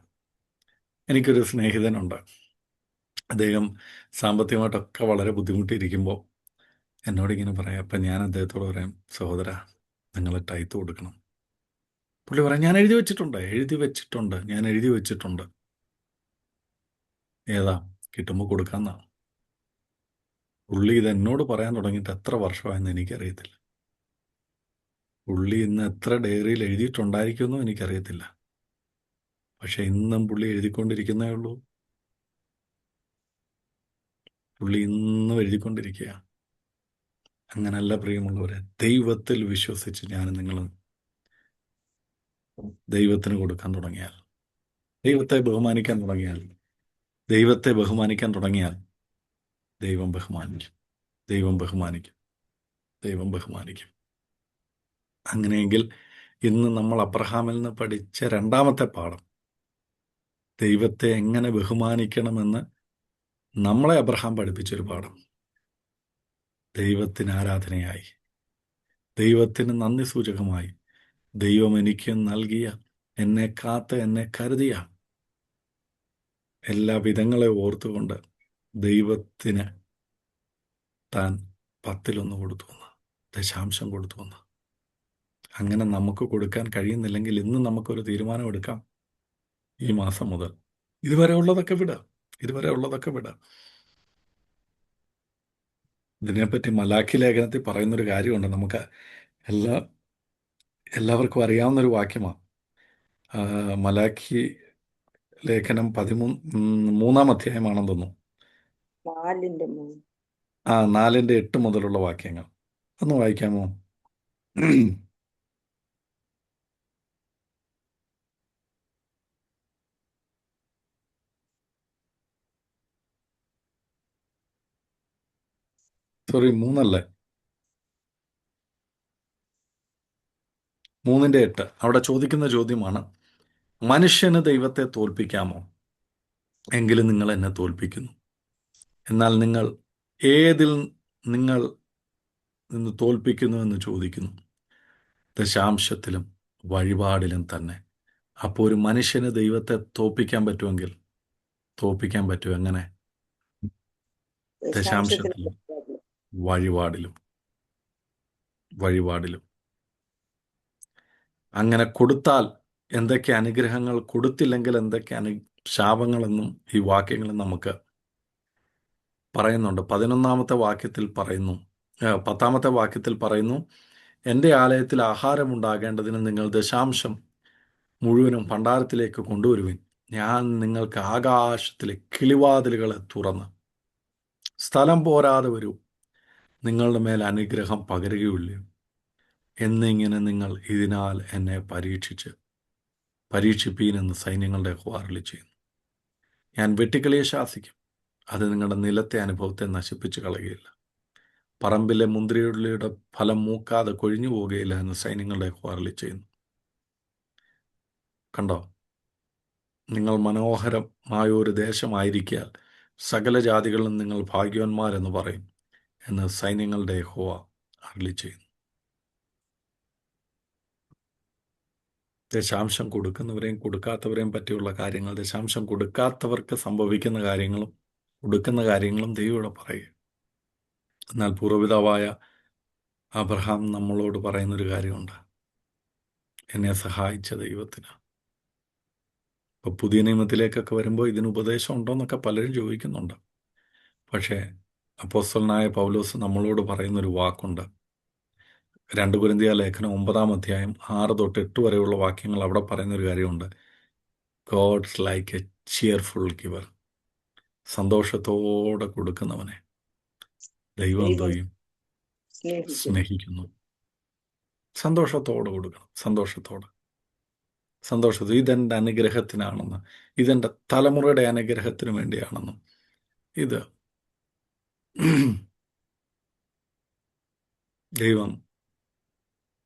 എനിക്കൊരു സ്നേഹിതനുണ്ട്. അദ്ദേഹം സാമ്പത്തികമായിട്ടൊക്കെ വളരെ ബുദ്ധിമുട്ടിയിരിക്കുമ്പോൾ എന്നോടിങ്ങനെ പറയാം. അപ്പം ഞാൻ അദ്ദേഹത്തോട് പറയാം, സഹോദര, നിങ്ങൾ ടൈത്ത് കൊടുക്കണം. പുള്ളി പറയാം, ഞാൻ എഴുതി വെച്ചിട്ടുണ്ട്, ഞാൻ എഴുതി വെച്ചിട്ടുണ്ട്. ഏതാ കിട്ടുമ്പോൾ കൊടുക്കാമെന്നാ. പുള്ളി ഇത് എന്നോട് പറയാൻ തുടങ്ങിയിട്ട് എത്ര വർഷമായെന്ന് എനിക്കറിയത്തില്ല. പുള്ളി ഇന്ന് എത്ര ഡയറിയിൽ എഴുതിയിട്ടുണ്ടായിരിക്കുമെന്നും എനിക്കറിയത്തില്ല. പക്ഷെ ഇന്നും പുള്ളി എഴുതിക്കൊണ്ടിരിക്കുന്നേ ഉള്ളൂ. പുള്ളി ഇന്നും എഴുതിക്കൊണ്ടിരിക്കുക. അങ്ങനല്ല പ്രിയമുള്ളവരെ, ദൈവത്തിൽ വിശ്വസിച്ച് ഞാൻ നിങ്ങൾ ദൈവത്തിന് കൊടുക്കാൻ തുടങ്ങിയാൽ, ദൈവത്തെ ബഹുമാനിക്കാൻ തുടങ്ങിയാൽ, ദൈവം ബഹുമാനിക്കും. അങ്ങനെയെങ്കിൽ ഇന്ന് നമ്മൾ അബ്രഹാമിൽ നിന്ന് പഠിച്ച രണ്ടാമത്തെ പാഠം, ദൈവത്തെ എങ്ങനെ ബഹുമാനിക്കണമെന്ന് നമ്മളെ അബ്രഹാം പഠിപ്പിച്ചൊരു പാഠം. ദൈവത്തിന് ആരാധനയായി, ദൈവത്തിന് നന്ദി സൂചകമായി, ദൈവം എനിക്ക് നൽകിയ, എന്നെ കാത്ത്, എന്നെ കരുതിയ എല്ലാ വിധങ്ങളെ ഓർത്തുകൊണ്ട് ദൈവത്തിന് താൻ 10 കൊടുത്തുവെന്ന്, ദശാംശം കൊടുത്തുവെന്ന്. അങ്ങനെ നമുക്ക് കൊടുക്കാൻ കഴിയുന്നില്ലെങ്കിൽ ഇന്ന് നമുക്കൊരു തീരുമാനം എടുക്കാം. ഈ മാസം മുതൽ ഇതുവരെ ഉള്ളതൊക്കെ വിടാം. ഇതിനെപ്പറ്റി മലാഖി ലേഖനത്തിൽ പറയുന്നൊരു കാര്യമുണ്ട്. നമുക്ക് എല്ലാവർക്കും അറിയാവുന്നൊരു വാക്യമാണ്. മലാഖി ലേഖനം 3-ാം അധ്യായമാണെന്ന് തോന്നുന്നു. 4:3. 4-8 മുതലുള്ള വാക്യങ്ങൾ ഒന്ന് വായിക്കാമോ? സോറി, 3 3:8. അവിടെ ചോദിക്കുന്ന ചോദ്യമാണ്, മനുഷ്യന് ദൈവത്തെ തോൽപ്പിക്കാമോ? എങ്കിലും നിങ്ങൾ എന്നെ തോൽപ്പിക്കുന്നു. എന്നാൽ നിങ്ങൾ ഏതിൽ നിങ്ങൾ നിന്ന് തോൽപ്പിക്കുന്നു എന്ന് ചോദിക്കുന്നു. ദശാംശത്തിലും വഴിപാടിലും തന്നെ. അപ്പോൾ ഒരു മനുഷ്യന് ദൈവത്തെ തോൽപ്പിക്കാൻ പറ്റുമെങ്കിൽ തോൽപ്പിക്കാൻ പറ്റും. എങ്ങനെ? ദശാംശത്തിന് ദശാംശത്തിലും വഴിപാടിലും. അങ്ങനെ കൊടുത്താൽ എന്തൊക്കെ അനുഗ്രഹങ്ങൾ, കൊടുത്തില്ലെങ്കിൽ എന്തൊക്കെ ശാപങ്ങളെന്നും ഈ വാക്യങ്ങളിൽ നമുക്ക് പറയുന്നുണ്ട്. 11-ാമത്തെ വാക്യത്തിൽ പറയുന്നു, 10-ാമത്തെ വാക്യത്തിൽ പറയുന്നു, എൻ്റെ ആലയത്തിൽ ആഹാരമുണ്ടാകേണ്ടതിന് നിങ്ങൾ ദശാംശം മുഴുവനും ഭണ്ഡാരത്തിലേക്ക് കൊണ്ടുവരുവിൻ. ഞാൻ നിങ്ങൾക്ക് ആകാശത്തിലെ കിളിവാതിലുകളെ തുറന്ന് സ്ഥലം പോരാതെ വരൂ, നിങ്ങളുടെ മേൽ അനുഗ്രഹം പകരുകയുള്ളൂ എന്നിങ്ങനെ നിങ്ങൾ ഇതിനാൽ എന്നെ പരീക്ഷിപ്പീനെന്ന് സൈന്യങ്ങളുടെ യഹോവ അരുളിച്ചെയ്യുന്നു. ഞാൻ വെട്ടുക്കിളിയെ ശാസിക്കും, അത് നിങ്ങളുടെ നിലത്തെ അനുഭവത്തെ നശിപ്പിച്ച് കളയുകയില്ല. പറമ്പിലെ മുന്തിരിയുടെ ഫലം മൂക്കാതെ കൊഴിഞ്ഞു പോവുകയില്ല എന്ന് സൈന്യങ്ങളുടെ യഹോവ അരുളിച്ചെയ്യുന്നു. കണ്ടോ? നിങ്ങൾ മനോഹരമായ ഒരു ദേശമായിരിക്കാൽ സകല ജാതികളിലും നിങ്ങൾ ഭാഗ്യവാന്മാരെന്ന് പറയും എന്ന് സൈന്യങ്ങളുടെ യഹോവ അരുളിച്ചെയ്യുന്നു. ദശാംശം കൊടുക്കുന്നവരെയും കൊടുക്കാത്തവരെയും പറ്റിയുള്ള കാര്യങ്ങൾ, ദശാംശം കൊടുക്കാത്തവർക്ക് സംഭവിക്കുന്ന കാര്യങ്ങളും കൊടുക്കുന്ന കാര്യങ്ങളും ദൈവം ഇവിടെ പറയുക. എന്നാൽ പൂർവ്വപിതാവായ അബ്രഹാം നമ്മളോട് പറയുന്നൊരു കാര്യമുണ്ട്. എന്നെ സഹായിച്ച ദൈവത്തിന്. ഇപ്പോൾ പുതിയ നിയമത്തിലേക്കൊക്കെ വരുമ്പോൾ ഇതിന് ഉപദേശം ഉണ്ടോ എന്നൊക്കെ പലരും ചോദിക്കുന്നുണ്ട്. പക്ഷേ അപ്പോസ്തലനായ പൗലോസ് നമ്മളോട് പറയുന്നൊരു വാക്കുണ്ട്. 2 കൊരിന്ത്യർ ലേഖനം 9-ാം അധ്യായം 6 തൊട്ട് 8 വരെയുള്ള വാക്യങ്ങൾ. അവിടെ പറയുന്നൊരു കാര്യമുണ്ട്. God's like a cheerful giver. സന്തോഷത്തോടെ കൊടുക്കുന്നവനെ ദൈവം എന്തോ ദൈവം ചെയ്യും? സ്നേഹിക്കുന്നു. സ്നേഹിക്കുന്നു. സന്തോഷത്തോടെ കൊടുക്കണം. സന്തോഷത്തോടെ ഇതെൻ്റെ അനുഗ്രഹത്തിനാണെന്ന്, ഇതെൻ്റെ തലമുറയുടെ അനുഗ്രഹത്തിന് വേണ്ടിയാണെന്നും. ഇത് ദൈവം,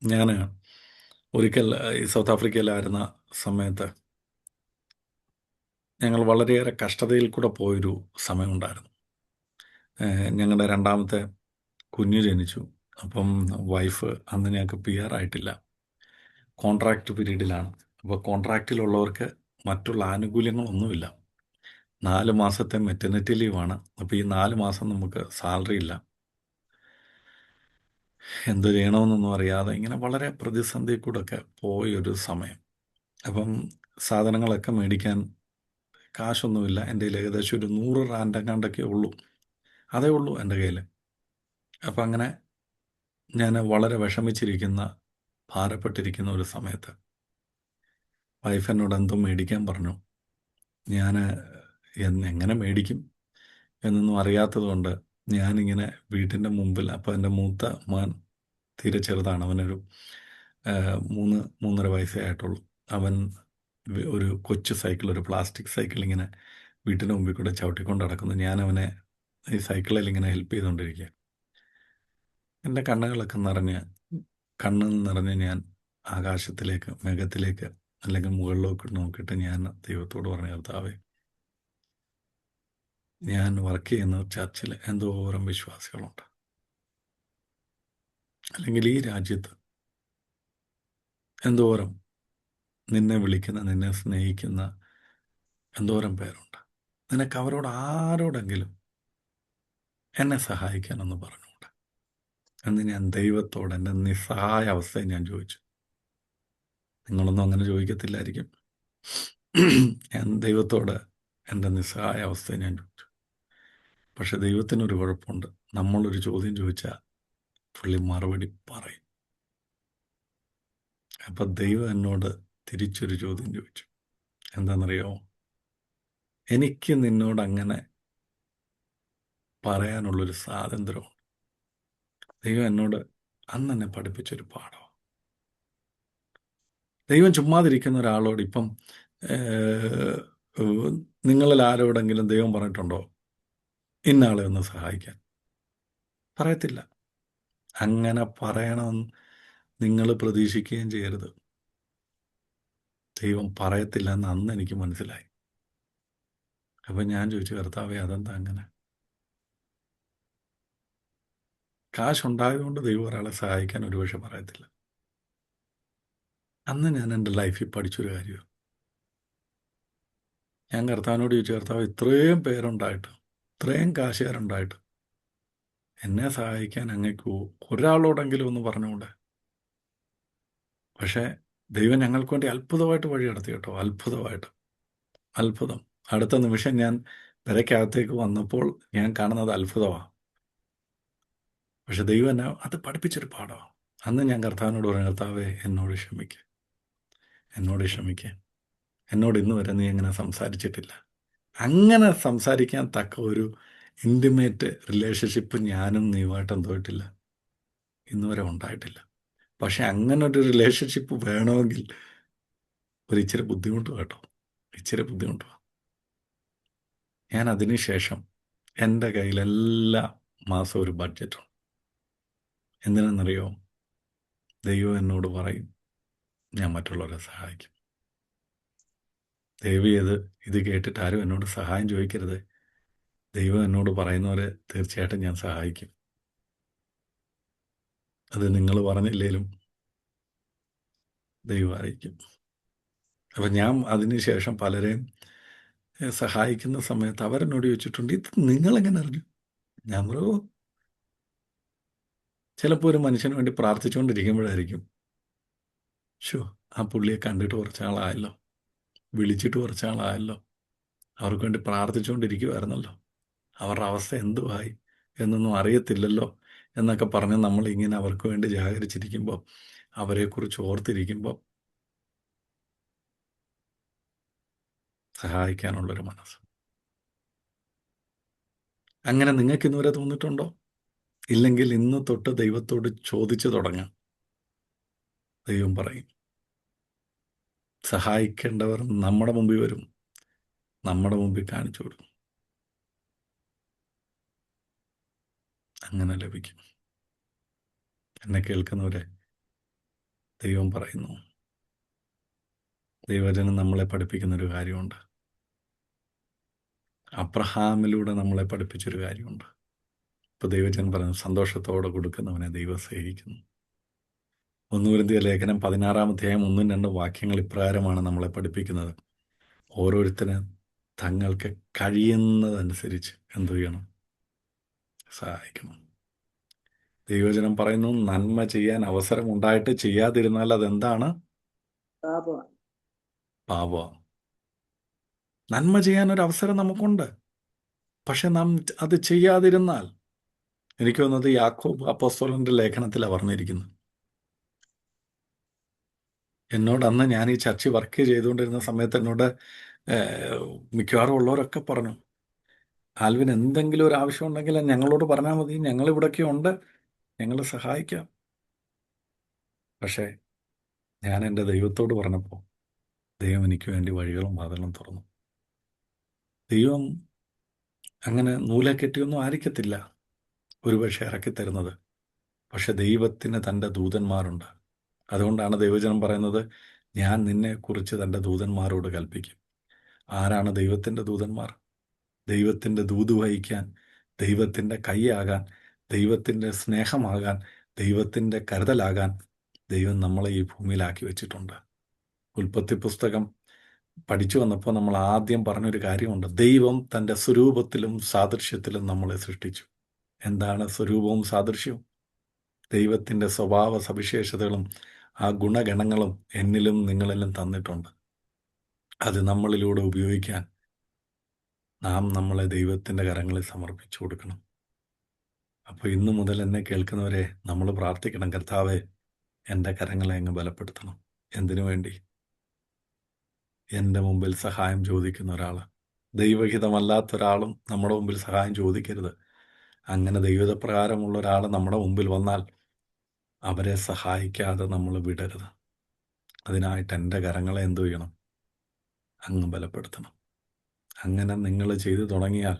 ഞാൻ ഒരിക്കൽ ഈ സൗത്ത് ആഫ്രിക്കയിലായിരുന്ന സമയത്ത് ഞങ്ങൾ വളരെയേറെ കഷ്ടതയിൽ കൂടെ പോയൊരു സമയമുണ്ടായിരുന്നു. ഞങ്ങളുടെ 2ാമത്തെ കുഞ്ഞ് ജനിച്ചു. അപ്പം വൈഫ്, അന്ന് ഞങ്ങൾക്ക് PR ആയിട്ടില്ല, കോൺട്രാക്റ്റ് പീരീഡിലാണ്. അപ്പോൾ കോൺട്രാക്റ്റിലുള്ളവർക്ക് മറ്റുള്ള ആനുകൂല്യങ്ങളൊന്നുമില്ല. 4 മാസത്തെ മെറ്റർനിറ്റി ലീവാണ്. അപ്പോൾ ഈ 4 മാസം നമുക്ക് സാലറി ഇല്ല. എന്ത് ചെയ്യണമെന്നൊന്നും അറിയാതെ ഇങ്ങനെ വളരെ പ്രതിസന്ധി കൂടെയൊക്കെ പോയൊരു സമയം. അപ്പം സാധനങ്ങളൊക്കെ മേടിക്കാൻ കാശൊന്നുമില്ല. എൻ്റെ കയ്യിൽ ഏകദേശം ഒരു 100 റാൻഡ് എങ്ങാണ്ടൊക്കെ ഉള്ളൂ. അതേ ഉള്ളൂ എൻ്റെ കയ്യിൽ. അപ്പം അങ്ങനെ ഞാൻ വളരെ വിഷമിച്ചിരിക്കുന്ന, ഭാരപ്പെട്ടിരിക്കുന്ന ഒരു സമയത്ത് വൈഫ് എന്നോട് എന്തോ മേടിക്കാൻ പറഞ്ഞു. ഞാൻ എങ്ങനെ മേടിക്കും എന്നൊന്നും അറിയാത്തതുകൊണ്ട് ഞാനിങ്ങനെ വീട്ടിൻ്റെ മുമ്പിൽ, അപ്പോൾ എൻ്റെ മൂത്ത മകൻ തീരെ ചെറുതാണ്, അവനൊരു 3-3.5 വയസ്സേ ആയിട്ടുള്ളൂ. അവൻ ഒരു കൊച്ചു സൈക്കിൾ, ഒരു പ്ലാസ്റ്റിക് സൈക്കിൾ ഇങ്ങനെ വീട്ടിൻ്റെ മുമ്പിൽ കൂടെ ചവിട്ടിക്കൊണ്ട് നടക്കുന്നു. ഞാൻ അവനെ ഈ സൈക്കിളിൽ ഇങ്ങനെ ഹെൽപ്പ് ചെയ്തുകൊണ്ടിരിക്കുക. എൻ്റെ കണ്ണിൽ നിറഞ്ഞ് ഞാൻ ആകാശത്തിലേക്ക്, മേഘത്തിലേക്ക് അല്ലെങ്കിൽ മുകളിലേക്ക് നോക്കിയിട്ട് ഞാൻ ദൈവത്തോട് പറഞ്ഞു, കർത്താവേ, ഞാൻ വർക്ക് ചെയ്യുന്ന ചർച്ചിൽ എന്തോരം വിശ്വാസികളുണ്ട്, അല്ലെങ്കിൽ ഈ രാജ്യത്ത് എന്തോരം നിന്നെ വിളിക്കുന്ന, നിന്നെ സ്നേഹിക്കുന്ന എന്തോരം പേരുണ്ട്. നിനക്ക് അവരോട് ആരോടെങ്കിലും എന്നെ സഹായിക്കാനെന്ന് പറഞ്ഞുകൂടെ എന്ന് ഞാൻ ദൈവത്തോട് എൻ്റെ നിസ്സഹായ അവസ്ഥയെ ഞാൻ ചോദിച്ചു. നിങ്ങളൊന്നും അങ്ങനെ ചോദിക്കത്തില്ലായിരിക്കും. ഞാൻ ദൈവത്തോട് എൻ്റെ നിസ്സഹായ അവസ്ഥയെ ഞാൻ ചോദിച്ചു. പക്ഷെ ദൈവത്തിനൊരു കുഴപ്പമുണ്ട്. നമ്മളൊരു ചോദ്യം ചോദിച്ചാൽ പുള്ളി മറുപടി പറയും. അപ്പം ദൈവം എന്നോട് തിരിച്ചൊരു ചോദ്യം ചോദിച്ചു. എന്താണെന്നറിയോ? എനിക്ക് നിന്നോട് അങ്ങനെ പറയാനുള്ളൊരു സ്വാതന്ത്ര്യമുണ്ട്. ദൈവം എന്നോട് അന്ന് എന്നെ പഠിപ്പിച്ചൊരു പാഠം. ദൈവം ചുമ്മാതിരിക്കുന്ന ഒരാളോട് ഇപ്പം നിങ്ങളിൽ ആരോടെങ്കിലും ദൈവം പറഞ്ഞിട്ടുണ്ടോ ഇന്ന ആളെ ഒന്ന് സഹായിക്കാൻ? പറയത്തില്ല. അങ്ങനെ പറയണമെന്ന് നിങ്ങൾ പ്രതീക്ഷിക്കുകയും ചെയ്യരുത്. ദൈവം പറയത്തില്ല എന്ന് അന്ന് എനിക്ക് മനസ്സിലായി. അപ്പം ഞാൻ ചോദിച്ചു, കർത്താവേ, അതെന്താ അങ്ങനെ? കാശുണ്ടായതുകൊണ്ട് ദൈവം ഒരാളെ സഹായിക്കാൻ ഒരുപക്ഷെ പറയത്തില്ല. അന്ന് ഞാൻ എൻ്റെ ലൈഫിൽ പഠിച്ചൊരു കാര്യമാണ്. ഞാൻ കർത്താവിനോട് ചോദിച്ചു, കർത്താവ്, ഇത്രയും പേരുണ്ടായിട്ട്, ഇത്രയും കാശുകാരുണ്ടായിട്ട് എന്നെ സഹായിക്കാൻ അങ്ങേക്ക് ഒരാളോടെങ്കിലും ഒന്ന് പറഞ്ഞുകൂടെ? പക്ഷേ ദൈവം ഞങ്ങൾക്ക് വേണ്ടി അത്ഭുതമായിട്ട് വഴി നടത്തി കേട്ടോ. അത്ഭുതം. അടുത്ത നിമിഷം ഞാൻ പെരയ്ക്കകത്തേക്ക് വന്നപ്പോൾ ഞാൻ കാണുന്നത് അത്ഭുതമാണ്. പക്ഷെ ദൈവം എന്നെ അത് പഠിപ്പിച്ചൊരു പാഠമാണ്. അന്ന് ഞാൻ കർത്താവിനോട് പറഞ്ഞു, കർത്താവേ, എന്നോട് ക്ഷമിക്കുക. എന്നോട് ഇന്ന് വരെ നീ അങ്ങനെ സംസാരിച്ചിട്ടില്ല. അങ്ങനെ സംസാരിക്കാൻ തക്ക ഒരു ഇൻറ്റിമേറ്റ് റിലേഷൻഷിപ്പ് ഞാനും നീയുമായിട്ട് എന്തോയിട്ടില്ല, ഇന്ന് വരെ ഉണ്ടായിട്ടില്ല. പക്ഷെ അങ്ങനെ ഒരു റിലേഷൻഷിപ്പ് വേണമെങ്കിൽ ഇച്ചിരി ബുദ്ധിമുട്ട് കേട്ടോ, ഇച്ചിരി ബുദ്ധിമുട്ട്. ഞാൻ അതിനുശേഷം എൻ്റെ കയ്യിൽ എല്ലാ മാസവും ഒരു ബഡ്ജറ്റുണ്ട്. എന്തിനെന്നറിയോ? ദൈവം എന്നോട് പറയും, ഞാൻ മറ്റുള്ളവരെ സഹായിക്കും. ദൈവം ഇത് കേട്ടിട്ട് ആരും എന്നോട് സഹായം ചോദിക്കരുത്. ദൈവം എന്നോട് പറയുന്നവരെ തീർച്ചയായിട്ടും ഞാൻ സഹായിക്കും. അത് നിങ്ങൾ പറഞ്ഞില്ലേലും ദൈവം അറിയിക്കും. അപ്പം ഞാൻ അതിനുശേഷം പലരെയും സഹായിക്കുന്ന സമയത്ത് അവരെന്നോട് ചോദിച്ചിട്ടുണ്ട്, ഇത് നിങ്ങളെങ്ങനെ അറിഞ്ഞു? ഞാൻ പറയും, ചിലപ്പോൾ ഒരു മനുഷ്യന് വേണ്ടി പ്രാർത്ഥിച്ചുകൊണ്ടിരിക്കുമ്പോഴായിരിക്കും, ഷോ, ആ പുള്ളിയെ കണ്ടിട്ട് കുറച്ച് നാളായല്ലോ, വിളിച്ചിട്ട് കുറച്ച് നാളായല്ലോ, അവർക്ക് വേണ്ടി പ്രാർത്ഥിച്ചുകൊണ്ടിരിക്കുമായിരുന്നല്ലോ, അവരുടെ അവസ്ഥ എന്തുവായി എന്നൊന്നും അറിയത്തില്ലല്ലോ എന്നൊക്കെ പറഞ്ഞ് നമ്മളിങ്ങനെ അവർക്ക് വേണ്ടി ജാഗരിച്ചിരിക്കുമ്പോൾ, അവരെക്കുറിച്ച് ഓർത്തിരിക്കുമ്പോൾ സഹായിക്കാനുള്ളൊരു മനസ്സ്. അങ്ങനെ നിങ്ങൾക്ക് ഇന്നുവരെ തോന്നിയിട്ടുണ്ടോ? ഇല്ലെങ്കിൽ ഇന്ന് തൊട്ട് ദൈവത്തോട് ചോദിച്ചു തുടങ്ങാം. ദൈവം പറയും. സഹായിക്കേണ്ടവർ നമ്മുടെ മുമ്പിൽ വരും, നമ്മുടെ മുമ്പിൽ കാണിച്ചു കൊടുക്കും. അങ്ങനെ ലഭിക്കും. എന്നെ കേൾക്കുന്നവരെ, ദൈവം പറയുന്നു, ദൈവജനം നമ്മളെ പഠിപ്പിക്കുന്നൊരു കാര്യമുണ്ട്. അബ്രഹാമിലൂടെ നമ്മളെ പഠിപ്പിച്ചൊരു കാര്യമുണ്ട്. ഇപ്പോൾ ദൈവജനം പറയുന്നു, സന്തോഷത്തോടെ കൊടുക്കുന്നവനെ ദൈവം സ്നേഹിക്കുന്നു. 1 കൊരിന്ത്യർ ലേഖനം 16-ാം അധ്യായം 1-2 വാക്യങ്ങൾ ഇപ്രകാരമാണ് നമ്മളെ പഠിപ്പിക്കുന്നത്. ഓരോരുത്തരും തങ്ങൾക്ക് കഴിയുന്നതനുസരിച്ച് എന്തു ചെയ്യണം? സഹായിക്കണം. ദൈവജനം പറയുന്നു, നന്മ ചെയ്യാൻ അവസരം ഉണ്ടായിട്ട് ചെയ്യാതിരുന്നാൽ അതെന്താണ്? പാപമാണ്. പാപമാണ്. നന്മ ചെയ്യാൻ ഒരു അവസരം നമുക്കുണ്ട്, പക്ഷെ നാം അത് ചെയ്യാതിരുന്നാൽ, എനിക്ക് തോന്നുന്നത് യാക്കോബ് അപ്പോസ്തലന്റെ ലേഖനത്തിലാണ് പറഞ്ഞിരിക്കുന്നത്. എന്നോട് അന്ന് ഞാൻ ഈ ചർച്ച വർക്ക് ചെയ്തുകൊണ്ടിരുന്ന സമയത്ത് എന്നോട് മിക്കവാറും ഉള്ളവരൊക്കെ പറഞ്ഞു, ആൽവിൻ എന്തെങ്കിലും ഒരു ആവശ്യം ഉണ്ടെങ്കിൽ ഞങ്ങളോട് പറഞ്ഞാൽ മതി, ഞങ്ങൾ ഇവിടെയൊക്കെ ഉണ്ട്, ഞങ്ങൾ സഹായിക്കാം. പക്ഷേ ഞാൻ എൻ്റെ ദൈവത്തോട് പറഞ്ഞപ്പോൾ ദൈവം എനിക്ക് വേണ്ടി വഴികളും വാതിലും തുറന്നു. ദൈവം അങ്ങനെ നൂലെ കെട്ടിയൊന്നും ആയിരിക്കത്തില്ല ഒരുപക്ഷെ ഇറക്കി തരുന്നത്, പക്ഷെ ദൈവത്തിന് തൻ്റെ ദൂതന്മാരുണ്ട്. അതുകൊണ്ടാണ് ദൈവജനം പറയുന്നത്, ഞാൻ നിന്നെക്കുറിച്ച് തൻ്റെ ദൂതന്മാരോട് കൽപ്പിക്കും. ആരാണ് ദൈവത്തിൻ്റെ ദൂതന്മാർ? ദൈവത്തിൻ്റെ ദൂത് വഹിക്കാൻ, ദൈവത്തിൻ്റെ കൈയാകാൻ, ദൈവത്തിൻ്റെ സ്നേഹമാകാൻ, ദൈവത്തിൻ്റെ കരുതലാകാൻ ദൈവം നമ്മളെ ഈ ഭൂമിയിലാക്കി വെച്ചിട്ടുണ്ട്. ഉൽപ്പത്തി പുസ്തകം പഠിച്ചു വന്നപ്പോൾ നമ്മൾ ആദ്യം പറഞ്ഞൊരു കാര്യമുണ്ട്, ദൈവം തൻ്റെ സ്വരൂപത്തിലും സാദൃശ്യത്തിലും നമ്മളെ സൃഷ്ടിച്ചു. എന്താണ് സ്വരൂപവും സാദൃശ്യവും? ദൈവത്തിൻ്റെ സ്വഭാവ സവിശേഷതകളും ആ ഗുണഗണങ്ങളും എന്നിലും നിങ്ങളിലും തന്നിട്ടുണ്ട്. അത് നമ്മളിലൂടെ ഉപയോഗിക്കാൻ നാം നമ്മളെ ദൈവത്തിൻ്റെ കരങ്ങളിൽ സമർപ്പിച്ചു കൊടുക്കണം. അപ്പോൾ ഇന്നു മുതൽ എന്നെ കേൾക്കുന്നവരെ, നമ്മൾ പ്രാർത്ഥിക്കണം, കർത്താവേ എൻ്റെ കരങ്ങളെ അങ്ങ് ബലപ്പെടുത്തണം. എന്തിനു വേണ്ടി? എൻ്റെ മുമ്പിൽ സഹായം ചോദിക്കുന്ന ഒരാൾ, ദൈവഹിതമല്ലാത്തൊരാളും നമ്മുടെ മുമ്പിൽ സഹായം ചോദിക്കരുത്. അങ്ങനെ ദൈവപ്രകാരമുള്ള ഒരാൾ നമ്മുടെ മുമ്പിൽ വന്നാൽ അവരെ സഹായിക്കാതെ നമ്മൾ വിടരുത്. അതിനായിട്ട് എൻ്റെ കരങ്ങളെ എന്തു ചെയ്യണം? അങ്ങ് ബലപ്പെടുത്തണം. അങ്ങനെ നിങ്ങൾ ചെയ്തു തുടങ്ങിയാൽ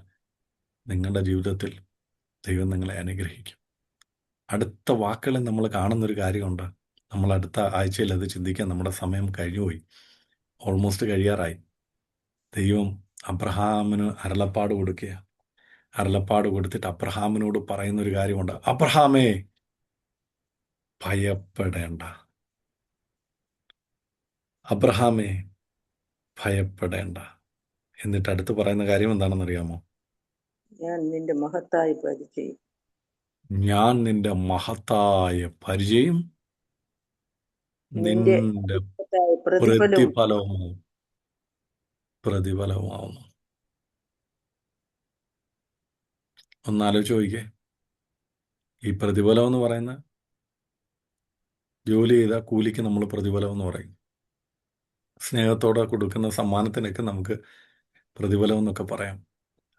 നിങ്ങളുടെ ജീവിതത്തിൽ ദൈവം നിങ്ങളെ അനുഗ്രഹിക്കും. അടുത്ത വാക്കുകളിൽ നമ്മൾ കാണുന്നൊരു കാര്യമുണ്ട്. നമ്മൾ അടുത്ത ആഴ്ചയിൽ അത് ചിന്തിക്കാൻ നമ്മുടെ സമയം കഴിഞ്ഞുപോയി, ഓൾമോസ്റ്റ് കഴിയാറായി. ദൈവം അബ്രഹാമിന് അരുളപ്പാട് കൊടുക്കുക. അരുളപ്പാട് കൊടുത്തിട്ട് അബ്രഹാമിനോട് പറയുന്നൊരു കാര്യമുണ്ട്, അബ്രഹാമേ ഭയപ്പെടേണ്ട. അബ്രഹാമേ ഭയപ്പെടേണ്ട. എന്നിട്ട് അടുത്ത് പറയുന്ന കാര്യം എന്താണെന്നറിയാമോ? ഞാൻ നിന്റെ മഹത്തായ പരിചയം. ഞാൻ നിന്റെ മഹത്തായ പരിചയം നിന്റെ നിന്റെ മഹത്തായ പ്രതിഫലവും. പ്രതിഫലവുമാവുന്നു. ഒന്നാലോചിച്ച് നോക്കിക്കേ, ഈ പ്രതിഫലം എന്ന് പറയുന്ന ജോലി ചെയ്ത കൂലിക്ക് നമ്മൾ പ്രതിഫലം എന്ന് പറയും. സ്നേഹത്തോടെ കൊടുക്കുന്ന സമ്മാനത്തിനൊക്കെ നമുക്ക് പ്രതിഫലം എന്നൊക്കെ പറയാം.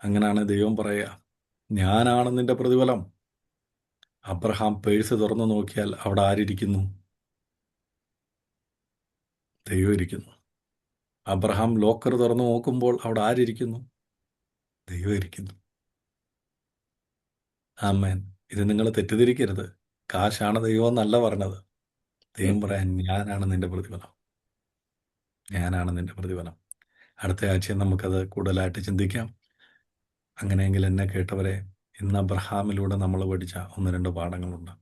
അങ്ങനെയാണ് ദൈവം പറയുക, ഞാനാണ് നിന്റെ പ്രതിഫലം. അബ്രഹാം പേഴ്സ് തുറന്നു നോക്കിയാൽ അവിടെ ആരിയ്ക്കുന്നു? ദൈവം ഇരിക്കുന്നു. അബ്രഹാം ലോക്കർ തുറന്നു നോക്കുമ്പോൾ അവിടെ ആരിയ്ക്കുന്നു? ദൈവം ഇരിക്കുന്നു. ആമേൻ. ഇത് നിങ്ങൾ തെറ്റിദ്ധരിക്കരുത്. കാശാണ് ദൈവം എന്നല്ല പറഞ്ഞത്. ദൈവം പറയാൻ, ഞാനാണ് നിന്റെ പ്രതിഫലം, ഞാനാണ് നിന്റെ പ്രതിഫലം. അടുത്ത ആഴ്ച നമുക്കത് കൂടുതലായിട്ട് ചിന്തിക്കാം. അങ്ങനെയെങ്കിൽ എന്നെ കേട്ടവരെ, ഇന്ന് അബ്രഹാമിലൂടെ നമ്മൾ പഠിച്ച 1-2 പാഠങ്ങളുണ്ട്.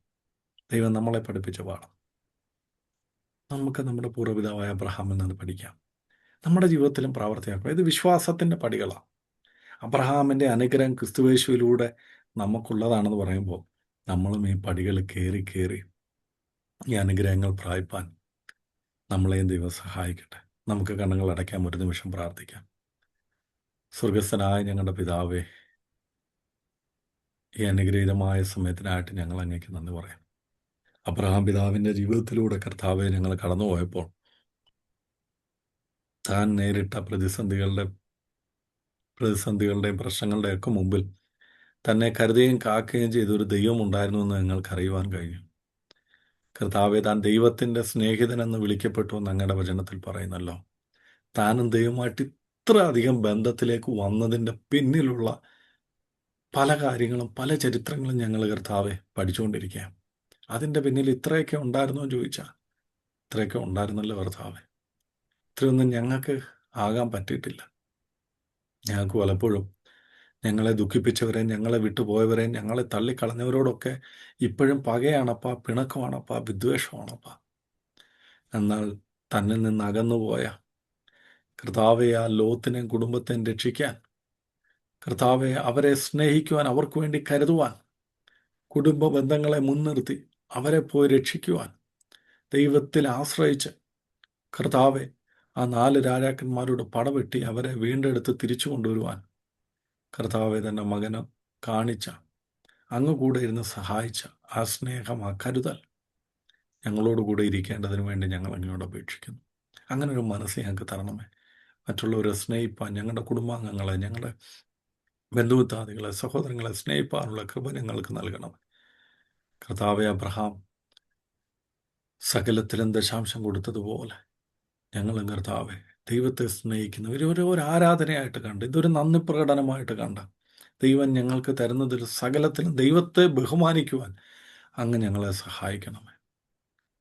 ദൈവം നമ്മളെ പഠിപ്പിച്ച പാഠം നമുക്ക് നമ്മുടെ പൂർവ്വപിതാവായ അബ്രഹാമിൽ നിന്ന് പഠിക്കാം, നമ്മുടെ ജീവിതത്തിലും പ്രാവർത്തിയാക്കാം. ഇത് വിശ്വാസത്തിൻ്റെ പടികളാണ്. അബ്രഹാമിൻ്റെ അനുഗ്രഹം ക്രിസ്തുയേശുവിലൂടെ നമുക്കുള്ളതാണെന്ന് പറയുമ്പോൾ നമ്മളും ഈ പടികൾ കയറി കയറി ഈ അനുഗ്രഹങ്ങൾ പ്രാപിപ്പാൻ നമ്മളെയും ദൈവം സഹായിക്കട്ടെ. നമുക്ക് കണ്ണുകൾ അടയ്ക്കാം, ഒരു നിമിഷം പ്രാർത്ഥിക്കാം. സ്വർഗസ്ഥനായ ഞങ്ങളുടെ പിതാവേ, ഈ അനുഗ്രഹീതമായ സമയത്തിനായിട്ട് ഞങ്ങൾ അങ്ങേക്ക് നന്ദി പറയാം. അബ്രഹാം പിതാവിൻ്റെ ജീവിതത്തിലൂടെ കർത്താവെ ഞങ്ങൾ കടന്നുപോയപ്പോൾ താൻ നേരിട്ട പ്രതിസന്ധികളുടെയും പ്രശ്നങ്ങളുടെയൊക്കെ മുമ്പിൽ തന്നെ കരുതുകയും കാക്കുകയും ചെയ്ത ഒരു ദൈവം ഉണ്ടായിരുന്നു എന്ന് ഞങ്ങൾക്ക് അറിയുവാൻ കഴിഞ്ഞു. കർത്താവെ, താൻ ദൈവത്തിൻ്റെ സ്നേഹിതനെന്ന് വിളിക്കപ്പെട്ടു എന്ന് അങ്ങയുടെ വചനത്തിൽ പറയുന്നല്ലോ. താനും ദൈവമായിട്ട് ഇത്ര അധികം ബന്ധത്തിലേക്ക് വന്നതിൻ്റെ പിന്നിലുള്ള പല കാര്യങ്ങളും പല ചരിത്രങ്ങളും ഞങ്ങൾ കർത്താവെ പഠിച്ചുകൊണ്ടിരിക്കുകയാണ്. അതിൻ്റെ പിന്നിൽ ഇത്രയൊക്കെ ഉണ്ടായിരുന്നോ എന്ന് ചോദിച്ചാൽ ഇത്രയൊക്കെ ഉണ്ടായിരുന്നല്ലോ കർത്താവെ. ഇത്രയൊന്നും ഞങ്ങൾക്ക് ആകാൻ പറ്റിയിട്ടില്ല. ഞങ്ങൾക്ക് പലപ്പോഴും ഞങ്ങളെ ദുഃഖിപ്പിച്ചവരെയും ഞങ്ങളെ വിട്ടുപോയവരെയും ഞങ്ങളെ തള്ളിക്കളഞ്ഞവരോടൊക്കെ ഇപ്പോഴും പകയാണപ്പാ, പിണക്കമാണപ്പാ, വിദ്വേഷമാണപ്പാ. എന്നാൽ തന്നിൽ നിന്ന് അകന്നുപോയ കർത്താവെ, ആ ലോത്തിനെയും കുടുംബത്തെയും രക്ഷിക്കാൻ, കർത്താവെ അവരെ സ്നേഹിക്കുവാൻ, അവർക്ക് വേണ്ടി കരുതുവാൻ, കുടുംബ ബന്ധങ്ങളെ മുൻനിർത്തി അവരെ പോയി രക്ഷിക്കുവാൻ ദൈവത്തിൽ ആശ്രയിച്ച് കർത്താവെ ആ 4 രാജാക്കന്മാരോട് പടവെട്ടി അവരെ വീണ്ടെടുത്ത് തിരിച്ചു കൊണ്ടുവരുവാൻ കർത്താവെ തൻ്റെ മകന് കാണിച്ച, അങ്ങ് കൂടെ ഇരുന്ന് സഹായിച്ച ആ സ്നേഹം, ആ കരുതൽ ഞങ്ങളോടുകൂടെ ഇരിക്കേണ്ടതിന് വേണ്ടി ഞങ്ങൾ അങ്ങയോട് അപേക്ഷിക്കുന്നു. അങ്ങനെ ഒരു മനസ്സ് ഞങ്ങൾക്ക് തരണമേ. മറ്റുള്ളവരെ സ്നേഹിപ്പാൻ, ഞങ്ങളുടെ കുടുംബാംഗങ്ങളെ, ഞങ്ങളുടെ ബന്ധുമിത്രാദികളെ, സഹോദരങ്ങളെ സ്നേഹിപ്പാനുള്ള കൃപ ഞങ്ങൾക്ക് നൽകണം. കർത്താവെ, അബ്രഹാം സകലത്തിലും ദശാംശം കൊടുത്തതുപോലെ ഞങ്ങളും കർത്താവെ ദൈവത്തെ സ്നേഹിക്കുന്നു. ഒരു ആരാധനയായിട്ട് കണ്ട്, ഇതൊരു നന്ദി പ്രകടനമായിട്ട് കണ്ട് ദൈവം ഞങ്ങൾക്ക് തരുന്നതിൽ സകലത്തിലും ദൈവത്തെ ബഹുമാനിക്കുവാൻ അങ്ങ് ഞങ്ങളെ സഹായിക്കണമേ.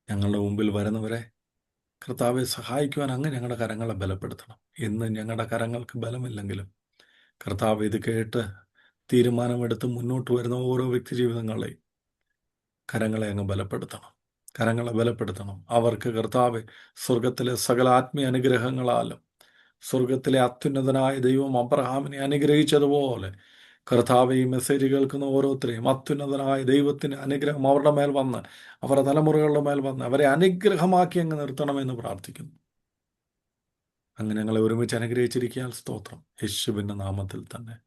ഞങ്ങളുടെ മുമ്പിൽ വരുന്നവരെ കർത്താവെ സഹായിക്കുവാൻ അങ്ങ് ഞങ്ങളുടെ കരങ്ങളെ ബലപ്പെടുത്തണം. ഇന്ന് ഞങ്ങളുടെ കരങ്ങൾക്ക് ബലമില്ലെങ്കിലും കർത്താവ് ഇത് കേട്ട് തീരുമാനമെടുത്ത് മുന്നോട്ട് വരുന്ന ഓരോ വ്യക്തി ജീവിതങ്ങളെയും കരങ്ങളെ അങ്ങ് ബലപ്പെടുത്തണം. കരങ്ങളെ ബലപ്പെടുത്തണം. അവർക്ക് കർത്താവ് സ്വർഗത്തിലെ സകല ആത്മീയ അനുഗ്രഹങ്ങളാലും സ്വർഗത്തിലെ അത്യുന്നതനായ ദൈവം അബ്രഹാമിനെ അനുഗ്രഹിച്ചതുപോലെ കർത്താവ് ഈ മെസ്സേജ് കേൾക്കുന്ന ഓരോരുത്തരെയും അത്യുന്നതനായ ദൈവത്തിൻ്റെ അനുഗ്രഹം അവരുടെ മേൽ വന്ന്, അവരുടെ തലമുറകളുടെ മേൽ വന്ന് അവരെ അനുഗ്രഹമാക്കി അങ്ങ് നിർത്തണമെന്ന് പ്രാർത്ഥിക്കുന്നു. അങ്ങനെ ഞങ്ങളെ ഒരുമിച്ച് അനുഗ്രഹിച്ചിരിക്കാൻ സ്തോത്രം, യേശുവിൻ്റെ നാമത്തിൽ തന്നെ.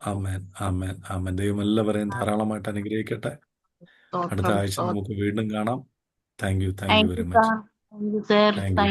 ആമേൻ, ആമേൻ, ആമേൻ. ദൈവം എല്ലാവരെയും ധാരാളമായിട്ട് അനുഗ്രഹിക്കട്ടെ. അടുത്ത ആഴ്ച നമുക്ക് വീണ്ടും കാണാം. Thank you very much. Thank you, sir. Thank you.